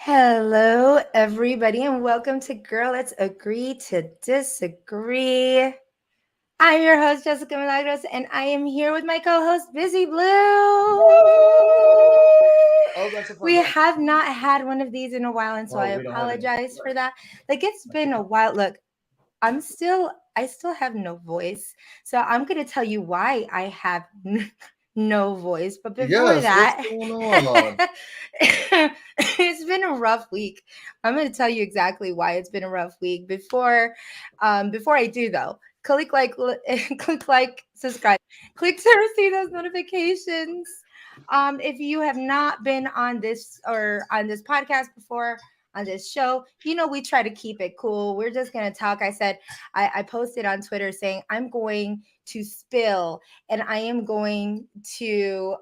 Hello, everybody, and welcome to Girl Let's Agree to Disagree. I'm your host, Jessica Milagros, and I am here with my co host, Busy Blue. Oh, that's a fun We one. have not had one of these in a while, and so I Oh, we don't have any. apologize for that. Like, it's been a while. Look, I still have no voice. So I'm going to tell you why I have no voice. But before Yes, what's that, going on? it's been a rough week. I'm going to tell you exactly why it's been a rough week. Before I do though, click like, subscribe, click to receive those notifications. If you have not been on this podcast before, on this show, we try to keep it cool. We're just gonna talk. I posted on Twitter saying I'm going to spill and I am going to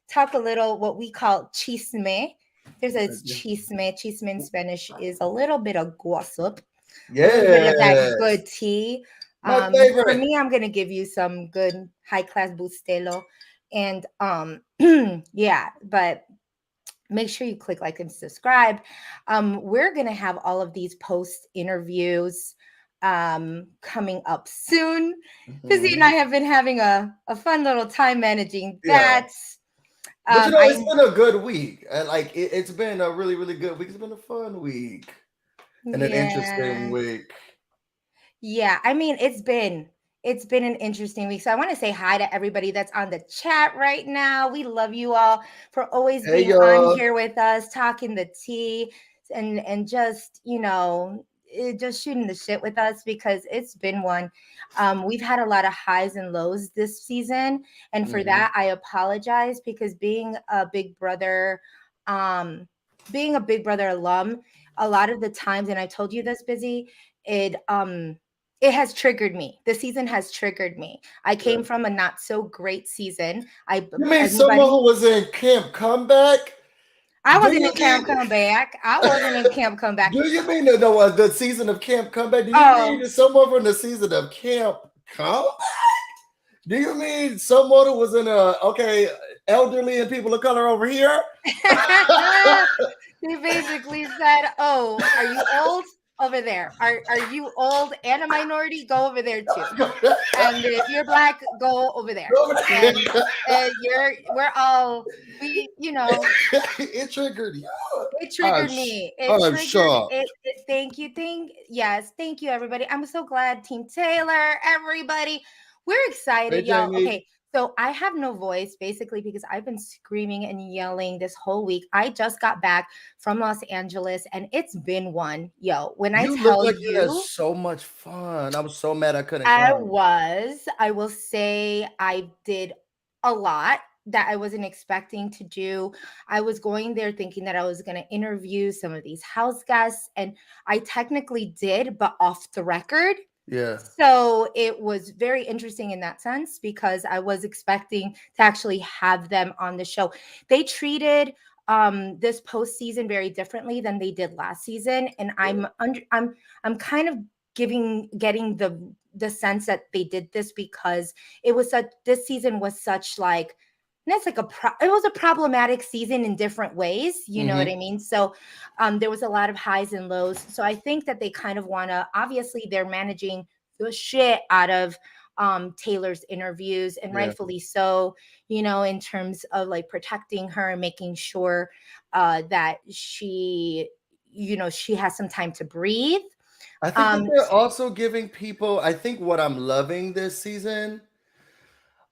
talk a little what we call chisme. There's a chisme. Chisme in Spanish is a little bit of gossip, a little bit of that Yes, good tea. my For favorite. me, I'm gonna give you some good high class bustelo, and yeah, but make sure you click like and subscribe. We're going to have all of these post interviews coming up soon. Busy and I Mhm. have been having a fun little time managing Yeah, that. but it's I been a good week. It's been a really, really good week. It's been a fun week and an interesting Yeah. week. Yeah, I mean it's been an interesting week. So I want to say hi to everybody that's on the chat right now. We love you all for always Hey, being on y'all. here with us, talking the tea and just, just shooting the shit with us because it's been one. We've had a lot of highs and lows this season, and for Mhm. that I apologize because being a Big Brother alum, a lot of the times, and I told you this, Busy, it it has triggered me. The season has triggered me. I Yeah. came from a not so great season. I You mean someone Anybody? who was in Camp Comeback? I Do wasn't you in Camp mean? Comeback. I wasn't in Camp Comeback. Do you mean the season of Camp Comeback? Do you Oh, mean someone from the season of Camp Comeback? Do you mean someone who was in a elderly and people of color over here? he basically said, "Oh, are you old over there? Are you old and a minority? Go over there too. And if you're black, go over there. And we're all we. It triggered you. It triggered me. It I'm triggered shocked. it. Thank you, everybody. I'm so glad, Team Taylor, everybody. We're Hey, excited, y'all. Jamie. Okay, so I have no voice basically because I've been screaming and yelling this whole week. I just got back from Los Angeles and it's been one. Yo, when I You look tell like you had you, so much fun. I was so mad I couldn't come. I will say I did a lot that I wasn't expecting to do. I was going there thinking that I was going to interview some of these house guests, and I technically did, but off the record. Yeah. So it was very interesting in that sense because I was expecting to actually have them on the show. They treated this postseason very differently than they did last season, and I'm kind of getting the sense that they did this because this season was such like, and that's like it was a problematic season in different ways, you know what Hmm. I mean? So there was a lot of highs and lows. So I think that they kind of want to, obviously they're managing the shit out of Taylor's interviews, and Yeah. rightfully so, in terms of like protecting her and making sure that she has some time to breathe. I think that um they're also giving people, I think what I'm loving this season,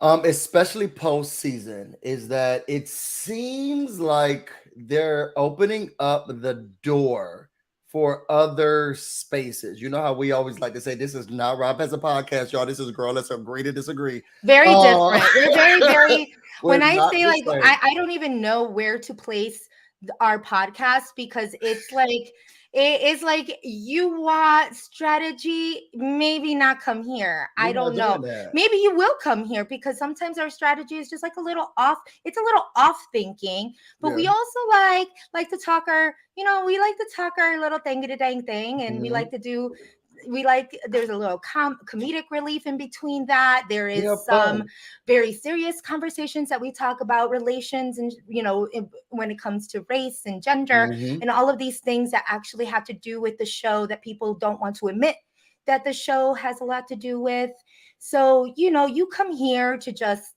especially postseason, is that it seems like they're opening up the door for other spaces. You know how we always like to say, this is not Rob as a podcast, y'all. This is Girl Let's Agree to Disagree. Very Uh, different. We're very, when we're I not say the like, same. I don't even know where to place our podcast because it's like you want strategy, maybe not come here. I We're don't not know. doing that. Maybe you will come here because sometimes our strategy is just like a little off. It's a little off thinking, but Yeah. we also like to talk we like to talk our little thing and we Mhm. like to do there's a little comedic relief in between that. There is Yeah, some fun. very serious conversations that we talk about relations and, when it comes to race and gender Hmm. and all of these things that actually have to do with the show that people don't want to admit that the show has a lot to do with. So, you come here to just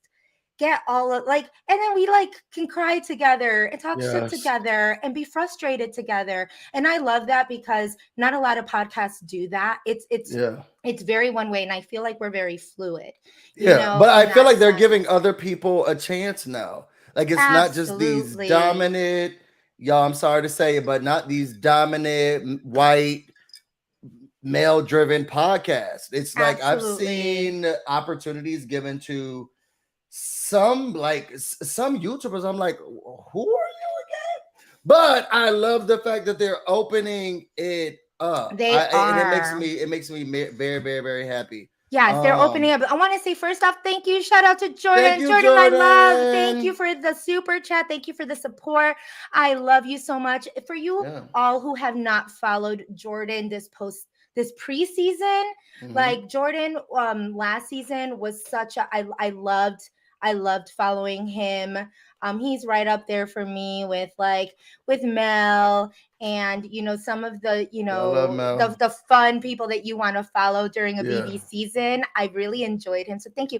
get all of and then we can cry together and talk shit Yes. together and be frustrated together. And I love that because not a lot of podcasts do that. Yeah. It's very one way, and I feel like we're very fluid, Yeah, but I in feel that like they're sense. giving other people a chance now. Like it's not just these Absolutely. dominant, y'all, I'm sorry to say it, but not these dominant white male driven podcasts. It's like I've Absolutely. seen opportunities given to some some YouTubers. I'm like, who are you again? But I love the fact that they're opening it up. They And are. it makes me very, very, very happy. Yes, they're opening Um, up. I want to say first off, thank you. Shout out to Thank Jordan. you, Jordan, my love. Thank you Jordan. for the super chat. Thank you for the support. I love you so much. For you Yeah. all who have not followed Jordan this preseason, Hmm. like Jordan last season was such a I loved following him. He's right up there for me with Mel and some of the I love the, Mel. the fun people that you want to follow during a Yeah. BB season. I really enjoyed him, so thank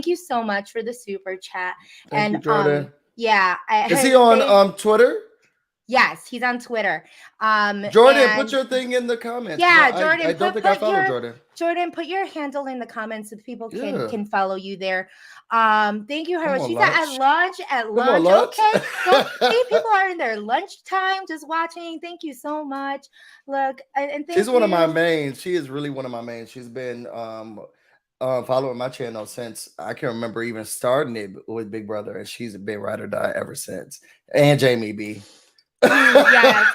you so much for the super chat. Thank And you, Jordan. yeah, Is he on Twitter? yes, he's on Twitter. Jordan, put And your thing in the comments because yeah, I Jordan, don't think I follow Jordan. Put your handle in the comments so people Yeah. can follow you there. Thank you, Come Harold. on, She said at lunch. lunch, Come on, lunch. Okay. Don't see people are in their lunchtime just watching. Thank you so much. Look, and She's thank one of my you. mains. She is really one of my mains. She's been following my channel since I can remember even starting it with Big Brother, and she's been ride or die ever since. And Jamie B. Yes.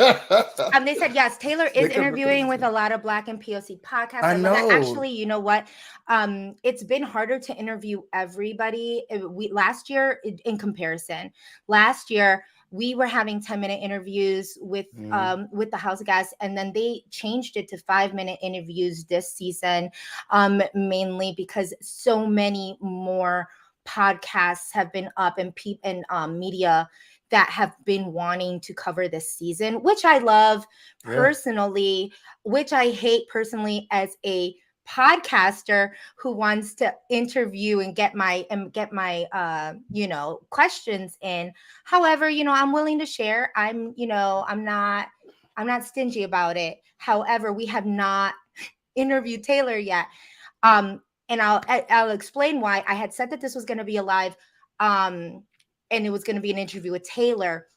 They said yes. Taylor is Liquor interviewing with a representation. lot of Black and POC podcasts. I I love that. know. Actually, you know what? It's been harder to interview everybody. We last year in comparison. Last year we were having 10-minute interviews Mhm. with the House of Gas, and then they changed it to 5-minute interviews this season, mainly because so many more podcasts have been up and media that have been wanting to cover this season, which I love Yeah. personally, which I hate personally as a podcaster who wants to interview and get my questions in. However, I'm willing to share. I'm not stingy about it. However, we have not interviewed Taylor yet. And I'll explain why. I had said that this was going to be a live and it was going to be an interview with Taylor,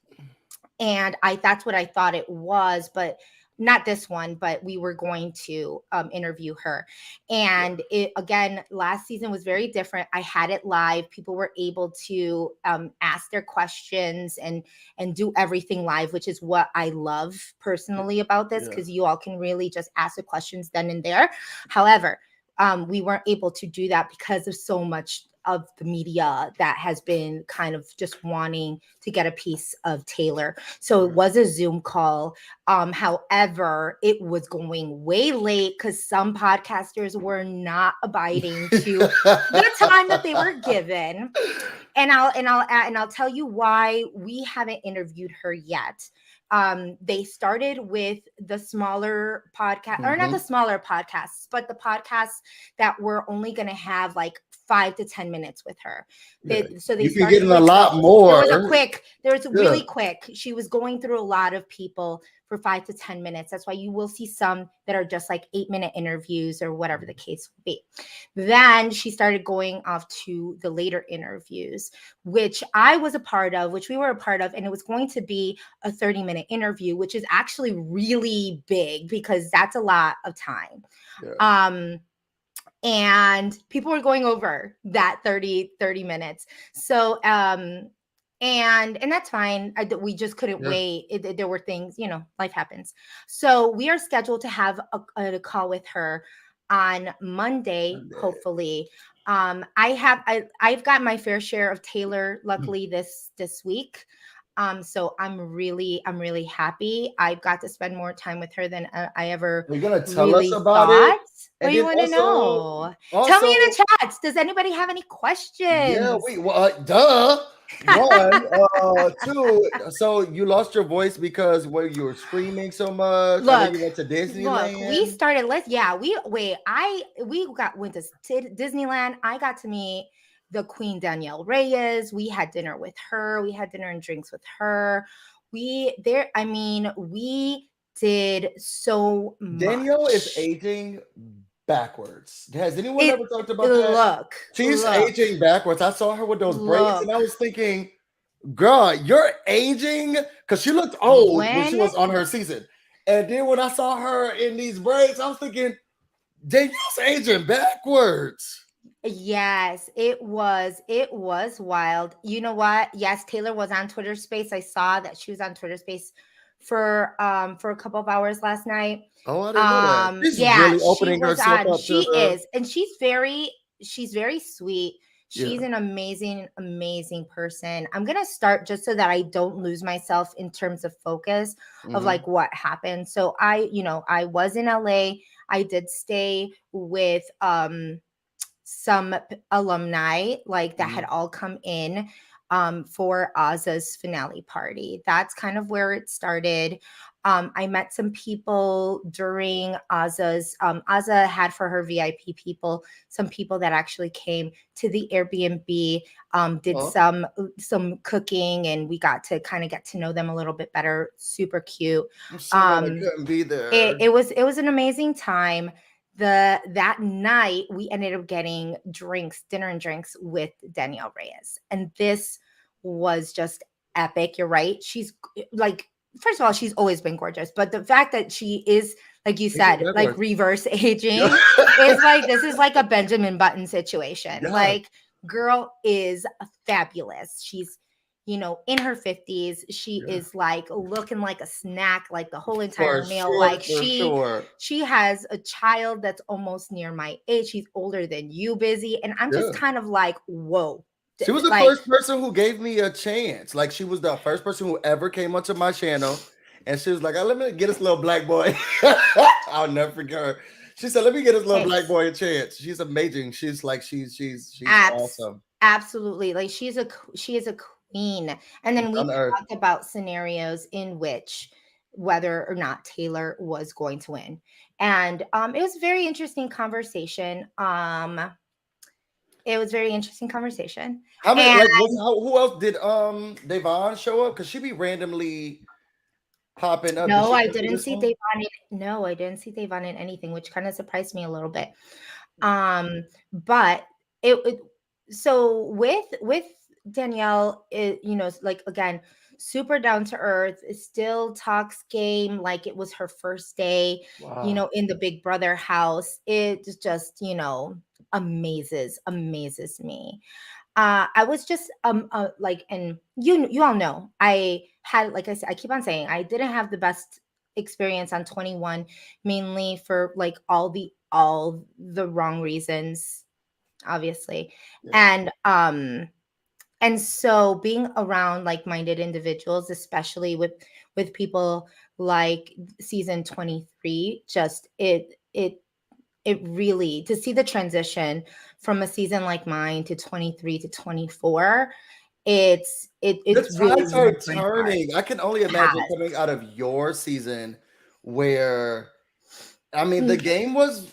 and that's what I thought it was, but not this one. But we were going to interview her, Yeah. and it again last season was very different. I had it live; people were able to ask their questions and do everything live, which is what I love personally about this, Yeah. because you all can really just ask the questions then and there. However, we weren't able to do that because of so much of the media that has been kind of just wanting to get a piece of Taylor. So it was a Zoom call. However, it was going way late because some podcasters were not abiding to the time that they were given. And I'll tell you why we haven't interviewed her yet. They started with the smaller podcast, or not the Mhm. smaller podcasts, but the podcasts that were only going to have like 5 to 10 minutes with her. Yeah. So they You can get started in a with lot there more. was Yeah. really quick. She was going through a lot of people for 5 to 10 minutes. That's why you will see some that are just like 8-minute interviews or whatever the case will be. Then she started going off to the later interviews, which I was a part of, which we were a part of, and it was going to be a 30-minute interview, which is actually really big because that's a lot of time. Yeah. And people were going over that 30 minutes. So and that's fine. We just couldn't Yeah. wait. There were things, life happens. So we are scheduled to have a call with her on Monday, hopefully. I've got my fair share of Taylor luckily this week. So I'm really happy. I got to spend more time with her than I ever Are you gonna tell us really about it? thought. What And do you then want to know? Tell me also, in the chats. Does anybody have any yeah, questions? duh. One, two. So you lost your voice because where you were screaming so much. I know Look, you went to we Disneyland. started. Let's yeah. We wait. Went to Disneyland. I got to meet the Queen Danielle Reyes. We had dinner with her. We had dinner and drinks with her. We there. I mean, we did so Danielle is much. aging backwards. Has anyone It ever talked about that? look She's look aging backwards. I saw her with those braids, and I look was thinking, girl, you're aging because she looked old when she when was on her season. And then when I saw her in these braids, I was thinking, Danielle's aging backwards. yes, it was wild. You know what? Yes, Taylor was on Twitter Space. I saw that she was on Twitter Space for a couple of hours last night. Oh, I didn't know that. She's Yeah, really she opening was herself on. up to She the is, and she's very sweet. She's yeah. an amazing person. I'm gonna start just so that I don't lose myself in terms of focus of Mhm. like what happened. So I was in LA. I did stay with some alumni like that had Mhm. all come in for Oz's finale party. That's kind of where it started. I met some people during Ozza had for her VIP people, some people that actually came to the Airbnb, did Oh, some cooking, and we got to kind of get to know them a little bit better. Super cute. I'm so mad I Um, couldn't be it, there. it was it was an amazing time. That night we ended up getting dinner and drinks with Danielle Reyes, and this was just epic. You're right. She's like, first of all, she's always been gorgeous, but the fact that she is, like you Aging said, like backwards. reverse aging Yeah. is like, this is like a Benjamin Button situation. Yeah. Like, girl is fabulous. She's in her 50s. She Yeah. is like looking like a snack, like the whole For entire meal. sure, Like for sure. she has a child that's almost near my age. She's older than you, Busy. And I'm just Yeah. kind of like, whoa. She was the Like, first person who gave me a chance. Like she was the first person who ever came onto my channel, and she was like, "Let me get this little black boy." I'll never forget her. She said, "Let me get this little hey, black boy a chance." She's amazing. She's like she's abs awesome. absolutely. Like, she is a queen. And She's then we on earth. talked about scenarios in which whether or not Taylor was going to win. And it was a very interesting conversation. It was a very interesting conversation. How many And like who else did Devon show up? Because she be randomly popping up. Did no, she I come to didn't this see one? Devon no, I didn't see Devon in anything, which kind of surprised me a little bit. But it so with Danielle, like, again, super down to earth, still talks game like it was her first day, Wow. in the Big Brother house. It just, amazes me. I was just like, and you all know, I had, like I said, I keep on saying, I didn't have the best experience on 21, mainly for like all the wrong reasons, obviously. Yeah. And so being around like-minded individuals, especially with people like season 23, just it really, to see the transition from a season like mine to 23 to 24, The it's really tides are warmed my heart. turning. I can only It imagine has. coming out of your season where I mean the Mm, game was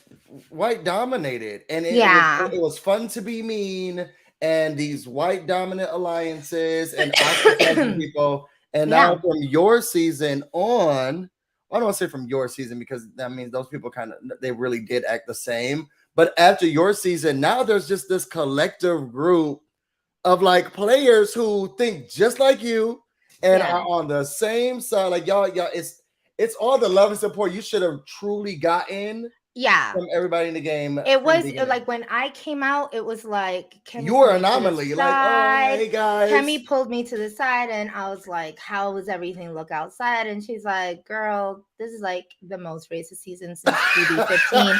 white dominated and yeah. it was fun to be mean and these white dominant alliances and ostracizing people. And now Yeah. from your season on, I don't want to say from your season because that means those people kind of they really did act the same. But after your season, now there's just this collective group of like players who think just like you and Yeah. are on the same side. Like y'all, it's all the love and support you should have truly gotten Yeah. from everybody in the game It from the was beginning. like when I came out, it was like You Kemi were pulled an me to the anomaly. Like, oh side. hey guys. Kemi pulled me to the side, and I was like, "How does everything look outside?" And she's like, "Girl, this is like the most racist season since BB15."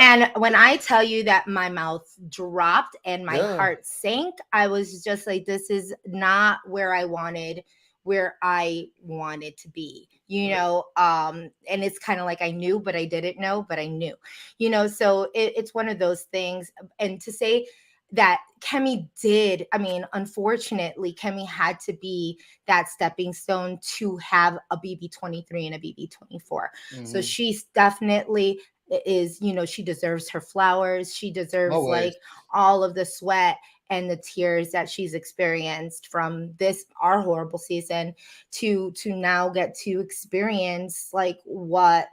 And when I tell you that my mouth dropped and my Yeah. heart sank, I was just like, "This is not where I wanted where I wanted to be, and it's kind of like I knew, but I didn't know, but I knew, so it's one of those things. And to say that Kemi did, I mean, unfortunately, Kemi had to be that stepping stone to have a BB23 and a BB24. So Mhm. she's definitely is, she deserves her flowers. She deserves Always. like all of the sweat and the tears that she's experienced from this our horrible season to now get to experience like what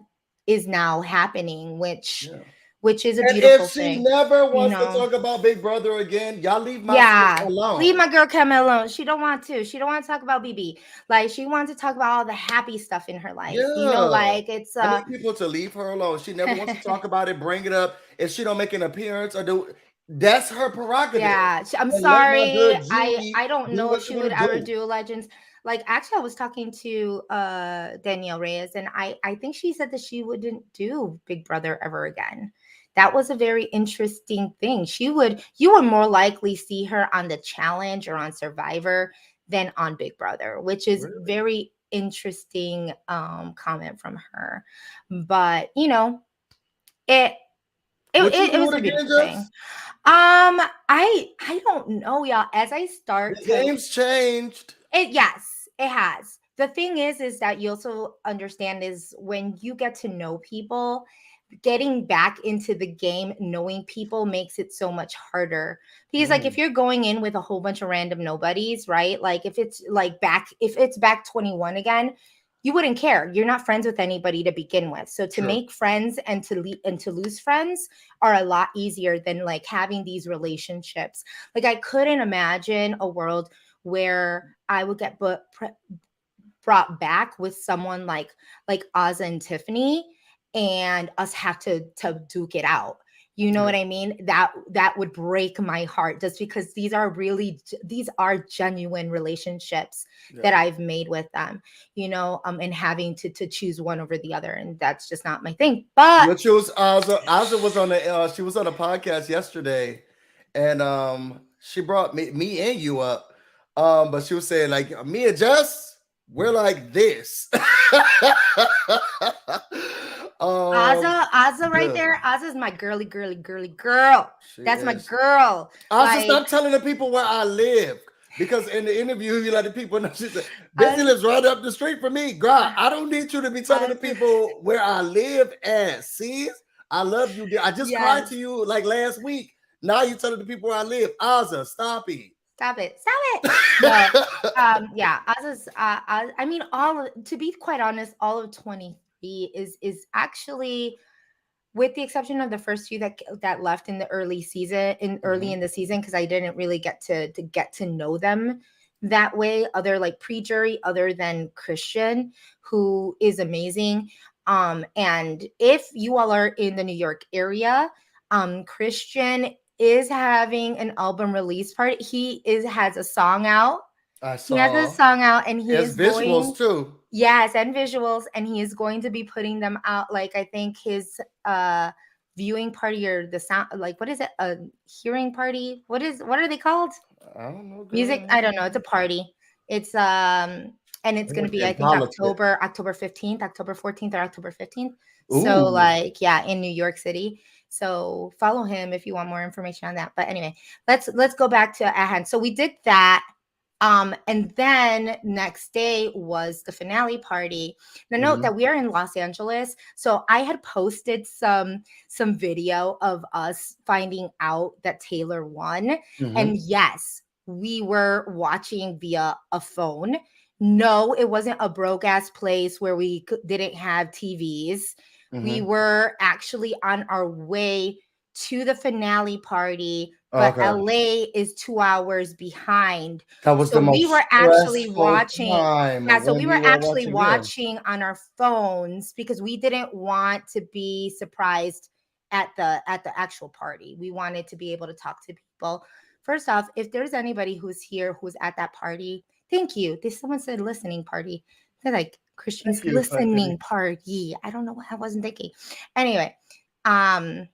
is now happening, Yeah. which is a And if beautiful she thing, never you wants to know. talk about Big Brother again, y'all leave my sis Yeah, leave alone. my girl Kemi alone. She don't want to. She don't want to talk about BB. Like she wants to talk about all the happy stuff in her life. Yeah. Like it's I need people to leave her alone. She never wants to talk about it, bring it up. If she don't make an appearance or do, that's her prerogative. yeah. I'm And let my sorry. good Julie I don't do know what if she she want would to ever do. do Legends. Like actually I was talking to Danielle Reyes, and I think she said that she wouldn't do Big Brother ever again. That was a very interesting thing. You would more likely see her on the challenge or on Survivor than on Big Brother, which is Really? very interesting comment from her. But it Would you it do was it a again, beautiful thing. Jess? I don't know, y'all. As I start The to game's changed. yes, it has. The thing is that you also understand is when you get to know people, getting back into the game, knowing people makes it so much harder. Because like if Mm, you're going in with a whole bunch of random nobodies, right? Like if it's back 21 again, you wouldn't care. You're not friends with anybody to begin with. So to true. make friends and to lose friends are a lot easier than like having these relationships. Like I couldn't imagine a world where I would get brought back with someone like Ozzy and Tiffany, and us have to duke it out. You know Yeah. what I mean? That would break my heart, just because these are genuine relationships Yeah. that I've made with them, and having to choose one over the other, and that's just not my thing. But You'll choose Ozzy. Ozzy was on the she was on a podcast yesterday, and she brought me and you up. But she was saying like me and Jess, we're like this. um Ozzy right yeah, there. Ozzy's my girly, girly, girly girl. she That's my is. girl. Ozzy, stop Like, telling the people where I live. Because in the interview, you let the people know she said, Busy us, lives right up the street from me. Girl, I don't need you to be telling the Ozzy. people where I live at. See? I love you, dear. I just cried to Yes. you like last week. Now you telling the people where I live. Ozzy, stop it. Stop it. Stop it. No. Yeah. I mean, to be quite honest, all of 23 is actually, with the exception of the first few that left in the early Mhm. in the season, because I didn't really get to get to know them that way, other like pre-jury, other than Christian, who is amazing. And if you all are in the New York area, Christian is having an album release party. Has a song out. I He has a saw. song out, and he There's is going. visuals too. Yes, and visuals, and he is going to be putting them out. Like I think his viewing party, or the sound, like what is it? A hearing party? What are they called? I don't know, Music? I don't know. It's girl. a party. It's and it's They gonna must be be, I in think, politics. October 15th, October 14th, or October 15th. So Ooh. like yeah, in New York City. So follow him if you want more information on that. But anyway, let's go back to at hand. So we did that. And then next day was the finale party. Now note Mhm. that we are in Los Angeles. So I had posted some video of us finding out that Taylor won. Mhm. And yes, we were watching via a phone. No, it wasn't a broke ass place where we didn't have TVs. We Mhm. were actually on our way to the finale party, but Okay. LA is 2 hours behind. That was So the we most were actually stressful watching. time Yeah, so when we we were were actually watching him. watching on our phones because we didn't want to be surprised at the actual party. We wanted to be able to talk to people. First off, if there's anybody who's here who's at that party, thank you. There's someone said listening party. They're like Thank Christian's you, Auntie. listening party. I don't know what I wasn't thinking. Anyway, um,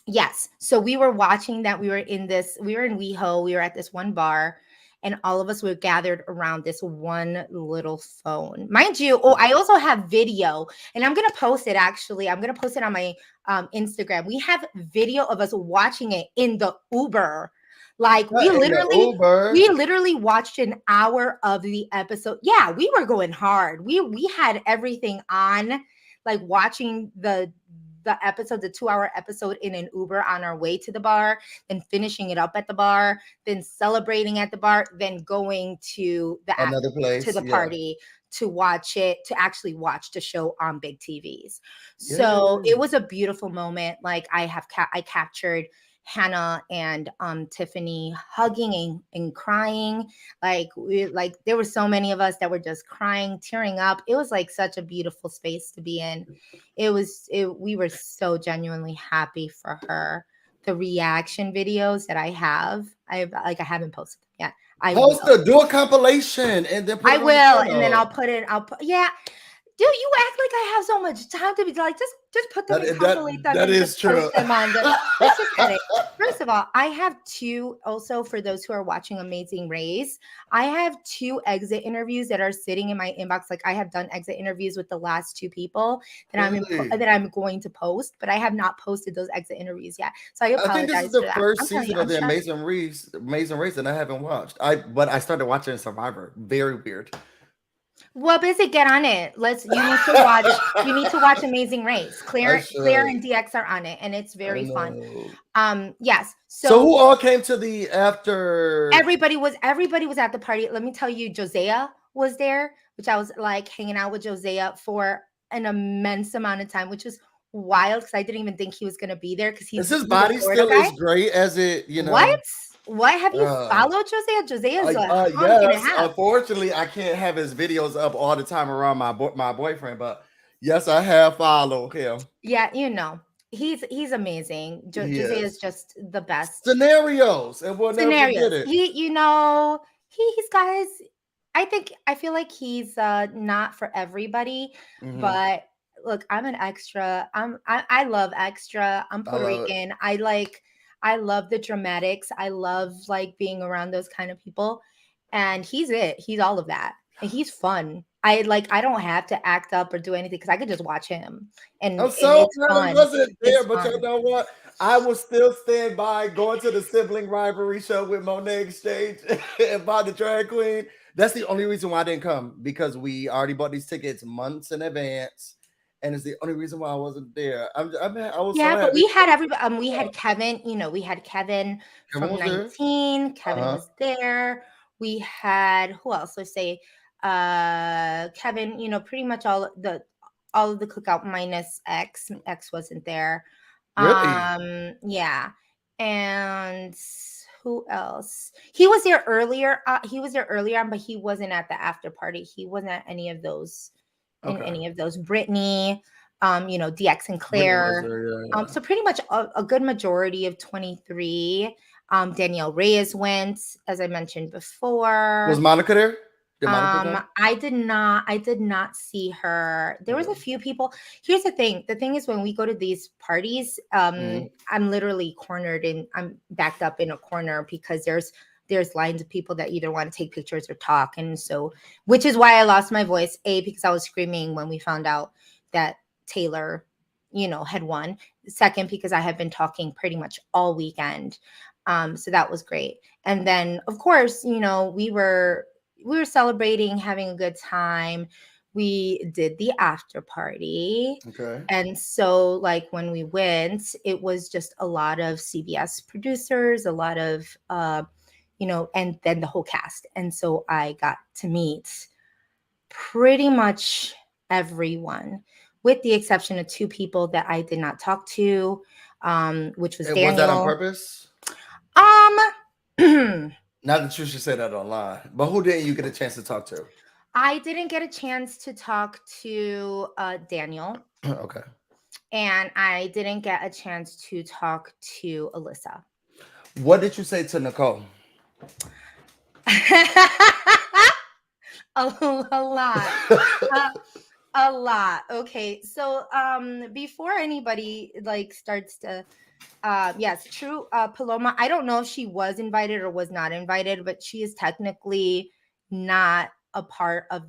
yes. So we were watching that. We were in WeHo. We were at this one bar, and all of us were gathered around this one little phone. Mind you, oh, I also have video, and I'm gonna post it actually. I'm gonna post it on my Instagram. We have video of us watching it in the Uber. Like Not in the we Uber. literally watched an hour of the episode. Yeah, we were going hard. We had everything on, like watching the episode, the 2 hour episode in an Uber on our way to the bar, then finishing it up at the bar, then celebrating at the bar, then going to the Another to place. the Yeah. party to watch it, to actually watch the show on big TVs. So Yeah. it was a beautiful moment. Like I captured Hannah and Tiffany hugging and crying. Like there were so many of us that were just crying, tearing up. It was like such a beautiful space to be in. We were so genuinely happy for her. The reaction videos that I haven't posted them yet. I Post will. a do a compilation and then put I it on the will, and then I'll channel. put it. Yeah, dude, you act like I have so much time to be like, just put them and compilate them That and is just post true. them on the. Let's just cut it. First of all, I have two. Also, for those who are watching Amazing Race, I have two exit interviews that are sitting in my inbox. Like I have done exit interviews with the last two people Really? that I'm going to post, but I have not posted those exit interviews yet. So I I think this is apologize for the that. first I'm telling you, season of I'm the stressed. Amazing Race, and I haven't watched. But I started watching Survivor. Very weird. Well, basically, get on it. You need to watch. You need to watch Amazing Race. I Claire should. and DX are on it, and it's I very fun. know. Yes. So So who all came to the after? everybody was at the party. Let me tell you, Josiah was there, which I was like hanging out with Josiah for an immense amount of time, which was wild because I didn't even think he was gonna be there because Is he's his a body Florida still guy. as great as it? You What? know. What have you Uh, followed Josiah? Josiah's a hunk and a yes. half. Unfortunately, I can't have his videos up all the time around my boyfriend, but yes, I have followed him. Yeah, he's amazing. He Josiah is is just the best. scenarios, and we'll never forget Scenarios. it. He's guys. I feel like he's not for everybody, Hmm. but look, I'm an extra. I love extra. I'm I Puerto love it. Rican. I love the dramatics. I love like being around those kind of people. And he's it. He's all of that. And he's fun. I don't have to act up or do anything because I could just watch him I'm and so it's glad he fun. wasn't there, It's but you fun. know what? I will still stand by going to the sibling rivalry show with Monet Exchange and by the drag queen. That's the only reason why I didn't come because we already bought these tickets months in advance, and it's the only reason why I wasn't there. I was so Yeah, but happy. we had everybody. We had Kevin. We had Kevin Kevin from was there. 19. Uh Kevin huh. was there. We had who else? Let's say, Kevin. Pretty much all of the cookout minus X. X wasn't there. Really? Yeah, and who else? He was there earlier. He was there earlier on, but he wasn't at the after party. He wasn't at any of those. In Okay. any of those, Brittany, DX and Brittany was Claire. there. Yeah. So pretty much a good majority of 23. Danielle Reyes went, as I mentioned Was before. Monica there? Did Monica come? I did not see her. There was a Okay. few people. Here's the thing. The thing is when we go to these parties, Mhm. I'm literally cornered and I'm backed up in a corner because there's lines of people that either want to take pictures or talk. And so, which is why I lost my voice, because I was screaming when we found out that Taylor, had won. Second, because I have been talking pretty much all weekend. So that was great. And then of course, we were celebrating, having a good time. We did the after party. Okay. And so, like, when we went, it was just a lot of CBS producers, a lot of, and then the whole cast. And so I got to meet pretty much everyone, with the exception of two people that I did not talk to, which was And was that on Daniel. purpose? Um, Not that you should say that online, but who didn't you get a chance to talk to? I didn't get a chance to talk to Daniel, Okay. and I didn't get a chance to talk to Alyssa. What did you say to Nicole? A lot. A lot. Okay. So before anybody like starts to Yes, true. Paloma, I don't know if she was invited or was not invited, but she is technically not a part of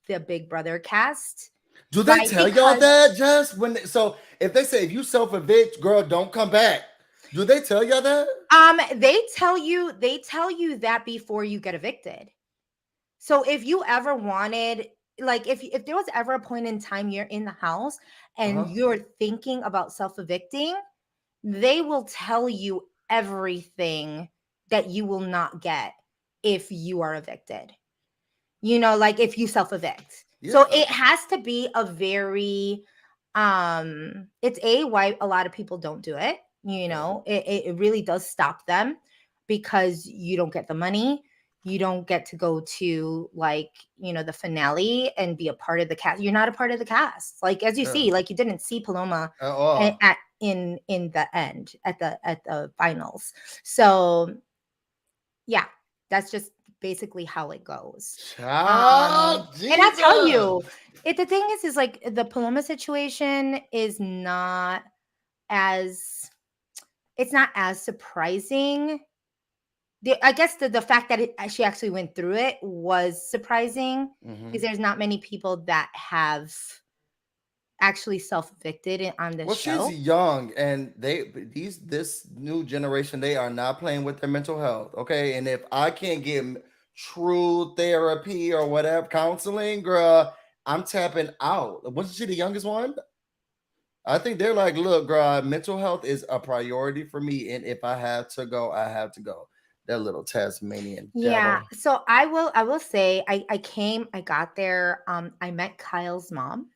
the Big Brother cast, Do they right? tell y'all Because that, Jess? So if they say if you self-evict, girl, don't come back. Do they tell y'all that? they tell you that before you get evicted. So if you ever wanted, like, if there was ever a point in time you're in the house and Uh-huh. you're thinking about self-evicting, they will tell you everything that you will not get if you are evicted. Like if you self-evict. So Yeah. it has to be a very it's why a lot of people don't do it. Yeah. It really does stop them because you don't get the money. You don't get to go to, like, the finale and be a part of the cast. You're not a part of the cast. Like, as you Yeah. see, like, you didn't see Paloma Oh. in the end at the finals. So yeah, that's just basically how it goes. Child, And I tell Jesus. you, the thing is like the Paloma situation is not as it's not as surprising. I guess the fact that she actually went through it was surprising because Hmm. there's not many people that have actually self-evicted on this Well, she's show. young, and this new generation, they are not playing with their mental health. Okay, and if I can't get true therapy or whatever counseling, girl, I'm tapping out. Wasn't she the youngest one? I think they're like, look, girl, mental health is a priority for me, and if I have to go, I have to go. That little Tasmanian Yeah, devil. so I will say I got there. I met Kyle's mom.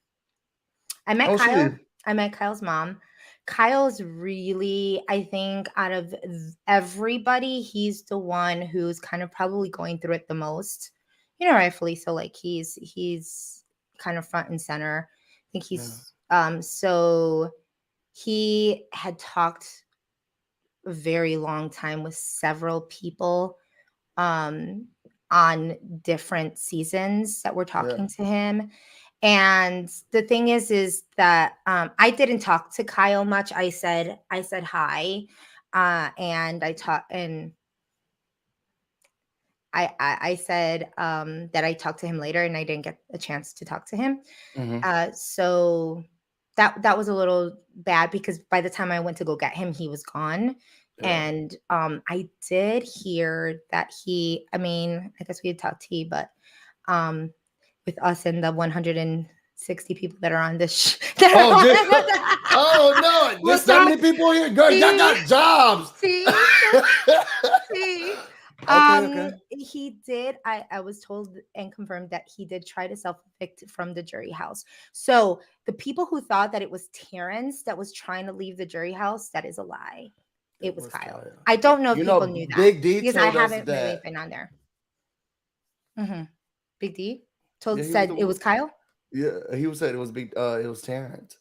I met Oh, she Kyle. did. I met Kyle's mom. Kyle's really, I think, out of everybody, he's the one who's kind of probably going through it the most. Rightfully so. Like, he's kind of front and center. I think Yeah. so he had talked a very long time with several people um on different seasons that were Yeah. talking to him. And the thing is that I didn't talk to Kyle much. I said hi, and I talked, and I said that I talked to him later, and I didn't get a chance to talk to him. Hmm. So that was a little bad because by the time I went to go get him, he was gone. Yeah. And I did hear that I mean, I guess we had talked tea, but um, with us and the 160 people that are on this that are Oh, gee. on Oh no, we'll there's that talk. many people here. Girl, y'all See, got jobs. see, see. Okay, okay. He did. I was told and confirmed that he did try to self-evict from the jury house. So the people who thought that it was Terrence that was trying to leave the jury house, that is a lie. It It was was Kyle. Kyle. I don't know if You people know, knew that Big D because I told us haven't really that. been on there. Hmm. Big D Yeah, he was said the it one. was Kyle. Yeah, he was said it was big. It was Terrence.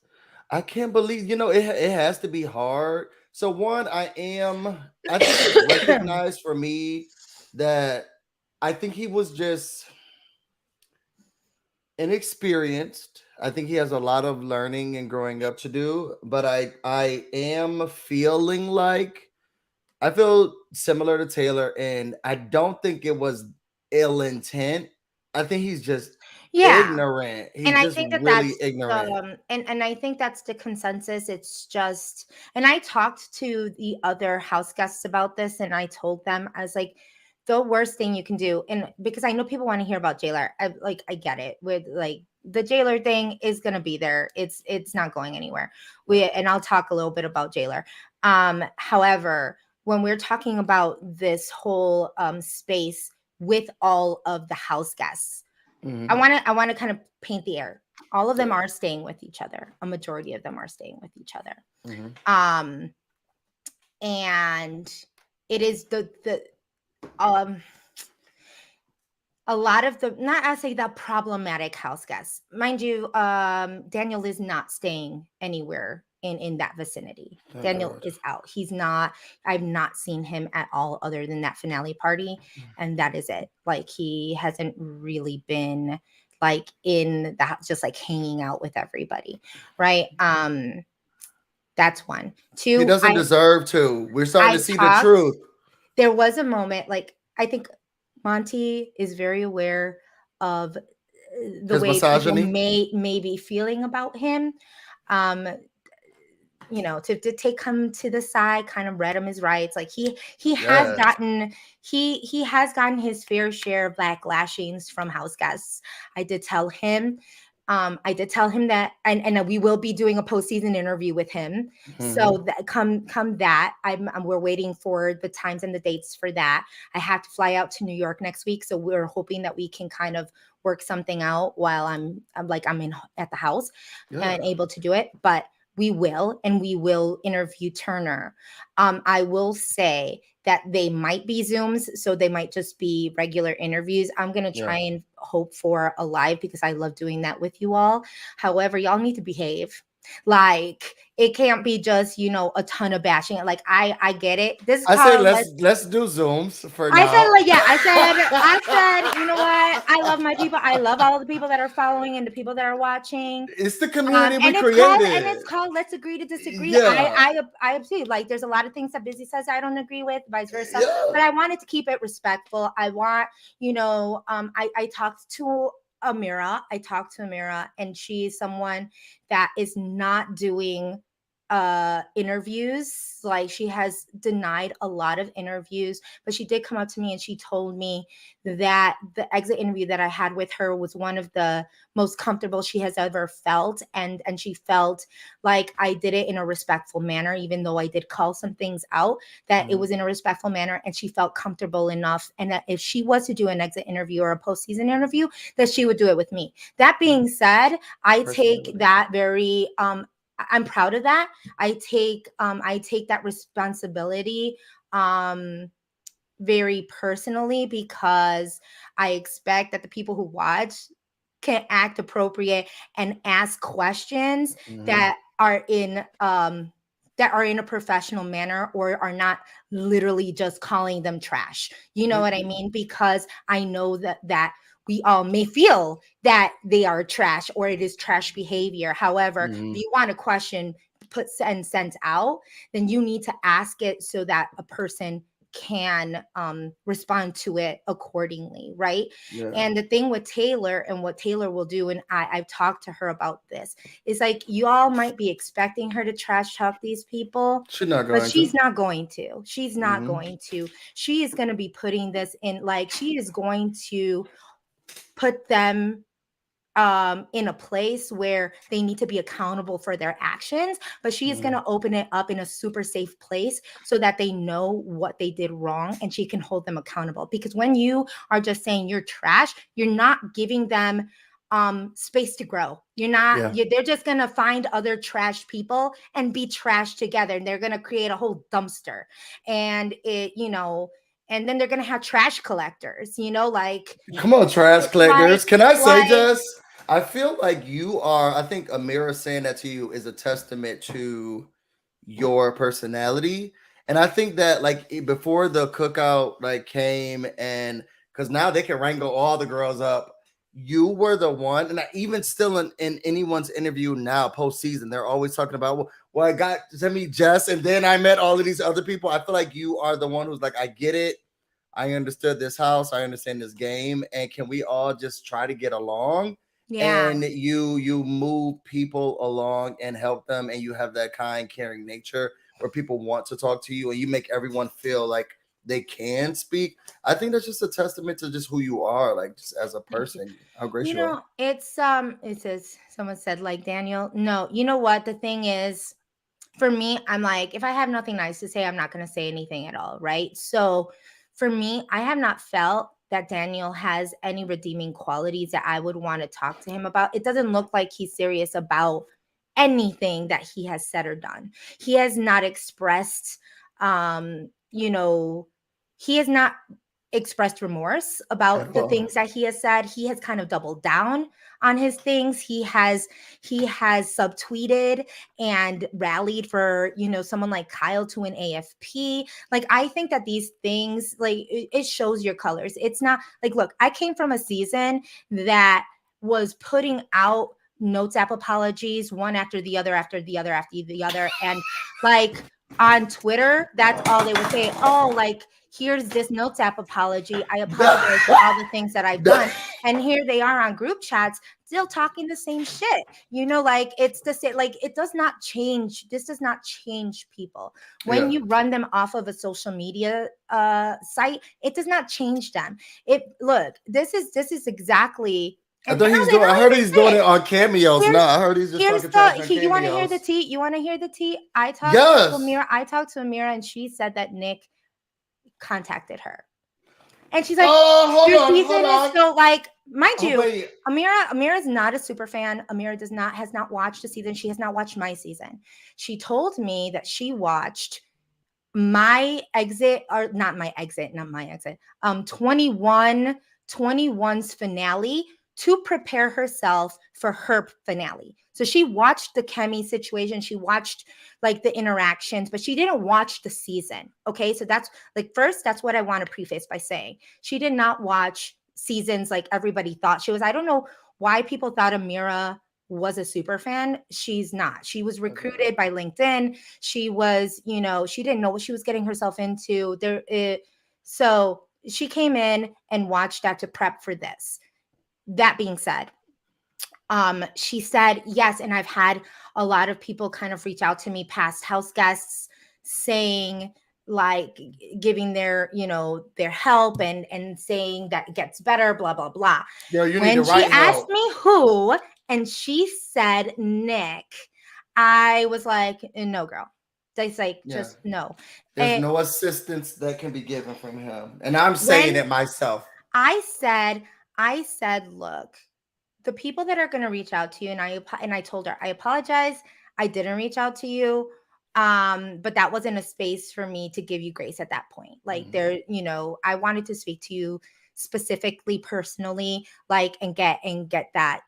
I can't believe. It has to be hard. So one, I am. I think it's recognized for me that I think he was just inexperienced. I think he has a lot of learning and growing up to do. But I am feeling like I feel similar to Taylor, and I don't think it was ill intent. I think he's just Yeah. ignorant. And He's I just think that really that's ignorant. and I think that's the consensus. It's just, and I talked to the other house guests about this, and I told them, I was like, the worst thing you can do, and because I know people want to hear about Jailer, I get it. With, like, the Jailer thing is gonna be there. It's not going anywhere. And I'll talk a little bit about Jailer. However, when we're talking about this whole space with all of the house guests, Mhm. I want to kind of paint the air. All of them Yeah. are staying with each other. A majority of them are staying with each other. Mhm. Um, and it is the um a lot of the, not I say the problematic house guests. Mind you, Daniel is not staying anywhere in that vicinity. Thank Daniel God. is out. He's not, I've not seen him at all other than that finale party, and that is it. Like, he hasn't really been, like, in the house, just like hanging out with everybody, right? That's one. He Two, doesn't deserve to. We're starting to I see the talked. truth. There was a moment, like I think Monty is very aware of the His way people misogyny. may be feeling about him. Um, to take him to the side, kind of read him his rights. Like he has Yes. gotten he has gotten his fair share of backlashings from house guests. I did tell him. That, and we will be doing a postseason interview with him. So that come that we're waiting for the times and the dates for that. I have to fly out to New York next week, so we're hoping that we can kind of work something out while I'm in at the house and Yeah. able to do it. But we will interview Turner. I will say that they might be Zooms, so they might just be regular interviews. I'm going to Yeah. try and hope for a live because I love doing that with you all. However, y'all need to behave. Like it can't be just, a ton of bashing. Like I get it. This is I say called let's do Zooms for I said, now. like, yeah, I said, you know what? I love my people. I love all the people that are following and the people that are watching. It's the community we And it's called created. Let's agree to disagree. Yeah. I agree. Like there's a lot of things that Busy says I don't agree with, vice versa. Yeah. But I wanted to keep it respectful. I want, I talked to Amira, and she's someone that is not doing interviews. Like she has denied a lot of interviews, but she did come up to me and she told me that the exit interview that I had with her was one of the most comfortable she has ever felt, and she felt like I did it in a respectful manner, even though I did call some things out, that it was in a respectful manner, and she felt comfortable enough, and that if she was to do an exit interview or a postseason interview, that she would do it with me. That being said, I take that very I'm proud of that. I take that responsibility very personally, because I expect that the people who watch can act appropriate and ask questions that are in a professional manner, or are not literally just calling them trash. You know what I mean? Because I know that we all may feel that they are trash or it is trash behavior. However, if you want a question put and sent out, then you need to ask it so that a person can respond to it accordingly, right? Yeah. And the thing with Taylor and what Taylor will do, and I've talked to her about this, is like you all might be expecting her to trash talk these people, She's not but going she's to. not going to. She's not going to. She is going to be putting this in, like she is going to put them in a place where they need to be accountable for their actions, but she is going to open it up in a super safe place so that they know what they did wrong and she can hold them accountable. Because when you are just saying you're trash, you're not giving them space to grow. They're just going to find other trash people and be trash together, and they're going to create a whole dumpster. And and then they're going to have trash collectors, like Come on, trash like collectors. Can I say like just? I feel like you are. I think Amira saying that to you is a testament to your personality, and I think that like before the cookout like came, and because now they can wrangle all the girls up. You were the one, and even still in anyone's interview now, postseason, they're always talking about, well, I got to meet Jess, and then I met all of these other people. I feel like you are the one who's like, I get it. I understood this house. I understand this game. And can we all just try to get along? yeah. And you move people along and help them, and you have that kind, caring nature where people want to talk to you, and you make everyone feel like they can speak. I think that's just a testament to just who you are, like just as a person, how great you are. It says someone said like Daniel. No, you know what? The thing is, for me, I'm like, if I have nothing nice to say, I'm not going to say anything at all, right? So for me, I have not felt that Daniel has any redeeming qualities that I would want to talk to him about. It doesn't look like he's serious about anything that he has said or done. He has not expressed, he has not expressed remorse about the things that he has said. He has kind of doubled down on his things. He has subtweeted and rallied for, someone like Kyle to an AFP. Like, I think that these things, like, it shows your colors. It's not like, look, I came from a season that was putting out notes app apologies, one after the other, after the other, after the other. And like on Twitter, that's all they would say. Oh, like, here's this notes app apology. I apologize for all the things that I've done. And here they are on group chats still talking the same shit. Like it's the same, like it does not change. This does not change people. When you run them off of a social media site, it does not change them. This is exactly. I thought he was doing. I heard he's doing it on Cameos. No, I heard he's just talking trash on Cameos. You want to hear the tea? You want to hear the tea? I talked to Amira, and she said that Nick contacted her, and she's like, "Your season is so like, mind you, Amira is not a super fan. Amira has not watched the season. She has not watched my season. She told me that she watched my exit, or not my exit, 21's finale to prepare herself for her finale. So she watched the Kemi situation. She watched like the interactions, but she didn't watch the season. Okay. So that's like, first, that's what I want to preface by saying. She did not watch seasons like everybody thought she was. I don't know why people thought Amira was a super fan. She's not. She was recruited by LinkedIn. She was, she didn't know what she was getting herself into. So she came in and watched that to prep for this. That being said, she said, yes, and I've had a lot of people kind of reach out to me, past house guests, saying, like, giving their help and saying that it gets better, blah, blah, blah. When she asked me who, and she said Nick, I was like, no, girl. It's like, just no. There's no assistance that can be given from him. And I'm saying it myself. I said, look, the people that are going to reach out to you, and I told her, I apologize. I didn't reach out to you. But that wasn't a space for me to give you grace at that point. Like I wanted to speak to you specifically, personally, like, and get that,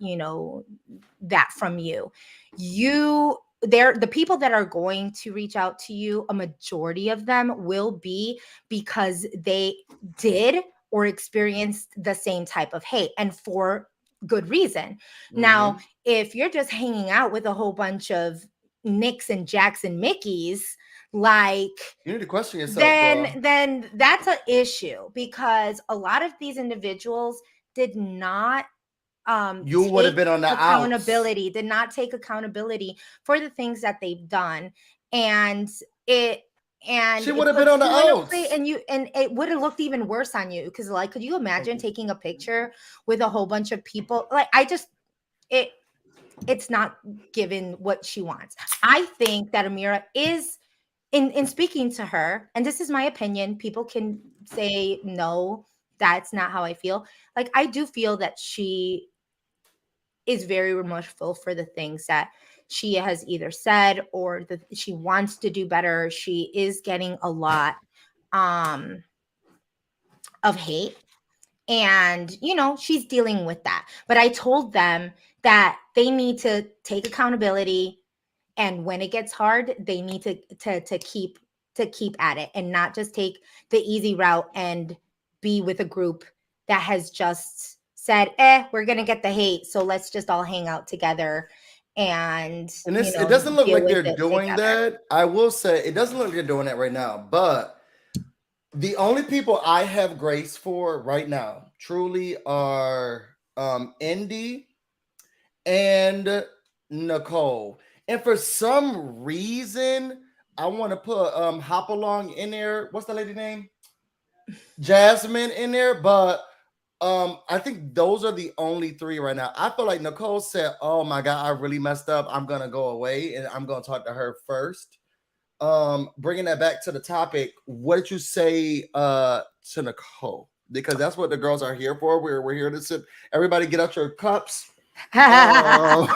that from you. The people that are going to reach out to you, a majority of them will be because they did or experienced the same type of hate, and for good reason. Now, if you're just hanging out with a whole bunch of Nicks and Jacks and Mickeys, like, you need to question yourself, then that's an issue, because a lot of these individuals did not you would have been on the accountability outs. Did not take accountability for the things that they've done, and she would have been on the outs, and it would have looked even worse on you, because, like, could you imagine taking a picture with a whole bunch of people? Like, it's not given what she wants. I think that Amira is, in speaking to her, and this is my opinion, people can say, no, that's not how I feel. Like, I do feel that she is very remorseful for the things that she has either said or that she wants to do better. She is getting a lot of hate, and she's dealing with that. But I told them that they need to take accountability, and when it gets hard, they need to keep at it, and not just take the easy route and be with a group that has just said, we're gonna get the hate, so let's just all hang out together. And it doesn't look like they're doing that. I will say it doesn't look like they're doing that right now. But the only people I have grace for right now truly are Indy and Nicole. And for some reason, I want to put Hopalong in there. What's the lady name? Jasmine in there, but I think those are the only three right now. I feel like Nicole said, "Oh my God, I really messed up. I'm gonna go away and I'm gonna talk to her first." Bringing that back to the topic, what did you say to Nicole? Because that's what the girls are here for. We're here to sit. Everybody, get out your cups. What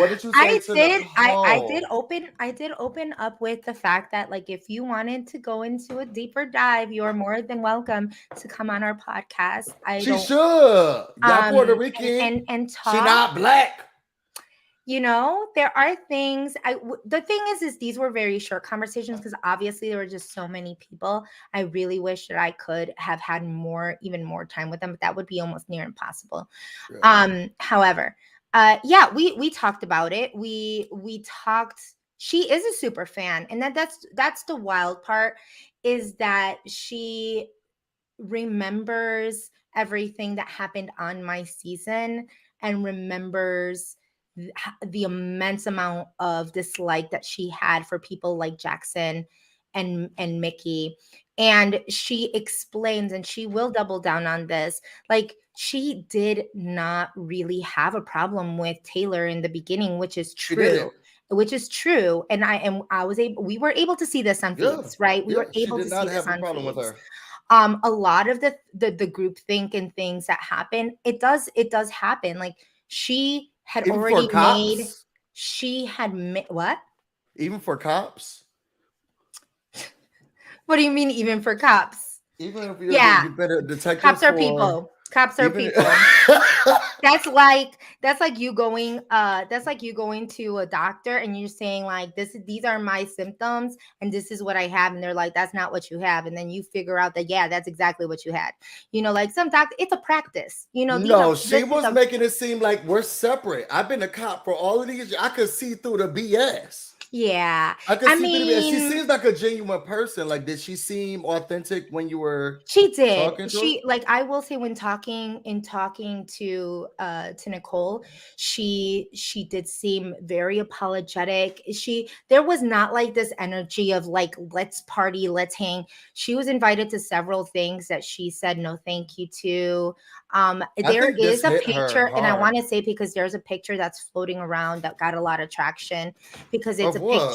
did you say to Nicole? I did open up with the fact that, like, if you wanted to go into a deeper dive, you're more than welcome to come on our podcast. She should. Y'all Puerto Rican and talk. She not black. There are things. The thing is these were very short conversations, because obviously there were just so many people. I really wish that I could have had even more time with them, but that would be almost near impossible. Right. However, Yeah, we talked about it. We talked. She is a super fan, and that's the wild part, is that she remembers everything that happened on my season, and remembers the immense amount of dislike that she had for people like Jackson and Mickey. And she explains, and she will double down on this, like she did not really have a problem with Taylor in the beginning, which is She didn't. true. Which is true. And I was able, we were able to see this on Yeah. feeds, right? We Yeah. were She able did to not see this have a on problem with feeds. her. A lot of the group think and things that happen, it does happen. Like she had Even for already made, cops. what? Even for cops. What do you mean, even for cops? Even if Yeah, you've been a detective cops are for people. Cops are even people. That's like you going to a doctor and you're saying like, these are my symptoms and this is what I have, and they're like, that's not what you have, and then you figure out that, yeah, that's exactly what you had. Like some doctor, it's a practice, No, she this is was a, making it seem like we're separate. I've been a cop for all of these years. I could see through the BS. yeah. I could I see through the BS. She mean, seems like a genuine person. Like, did she seem authentic when you were she did. talking to her? She, like, I will say, when talking to Nicole, she did seem very apologetic. There was not like this energy of like, let's party, let's hang. She was invited to several things that she said no thank you to. I There think this is a hit her picture, and I want hard. to say, because there's a picture that's floating around that got a lot of traction, because Of what?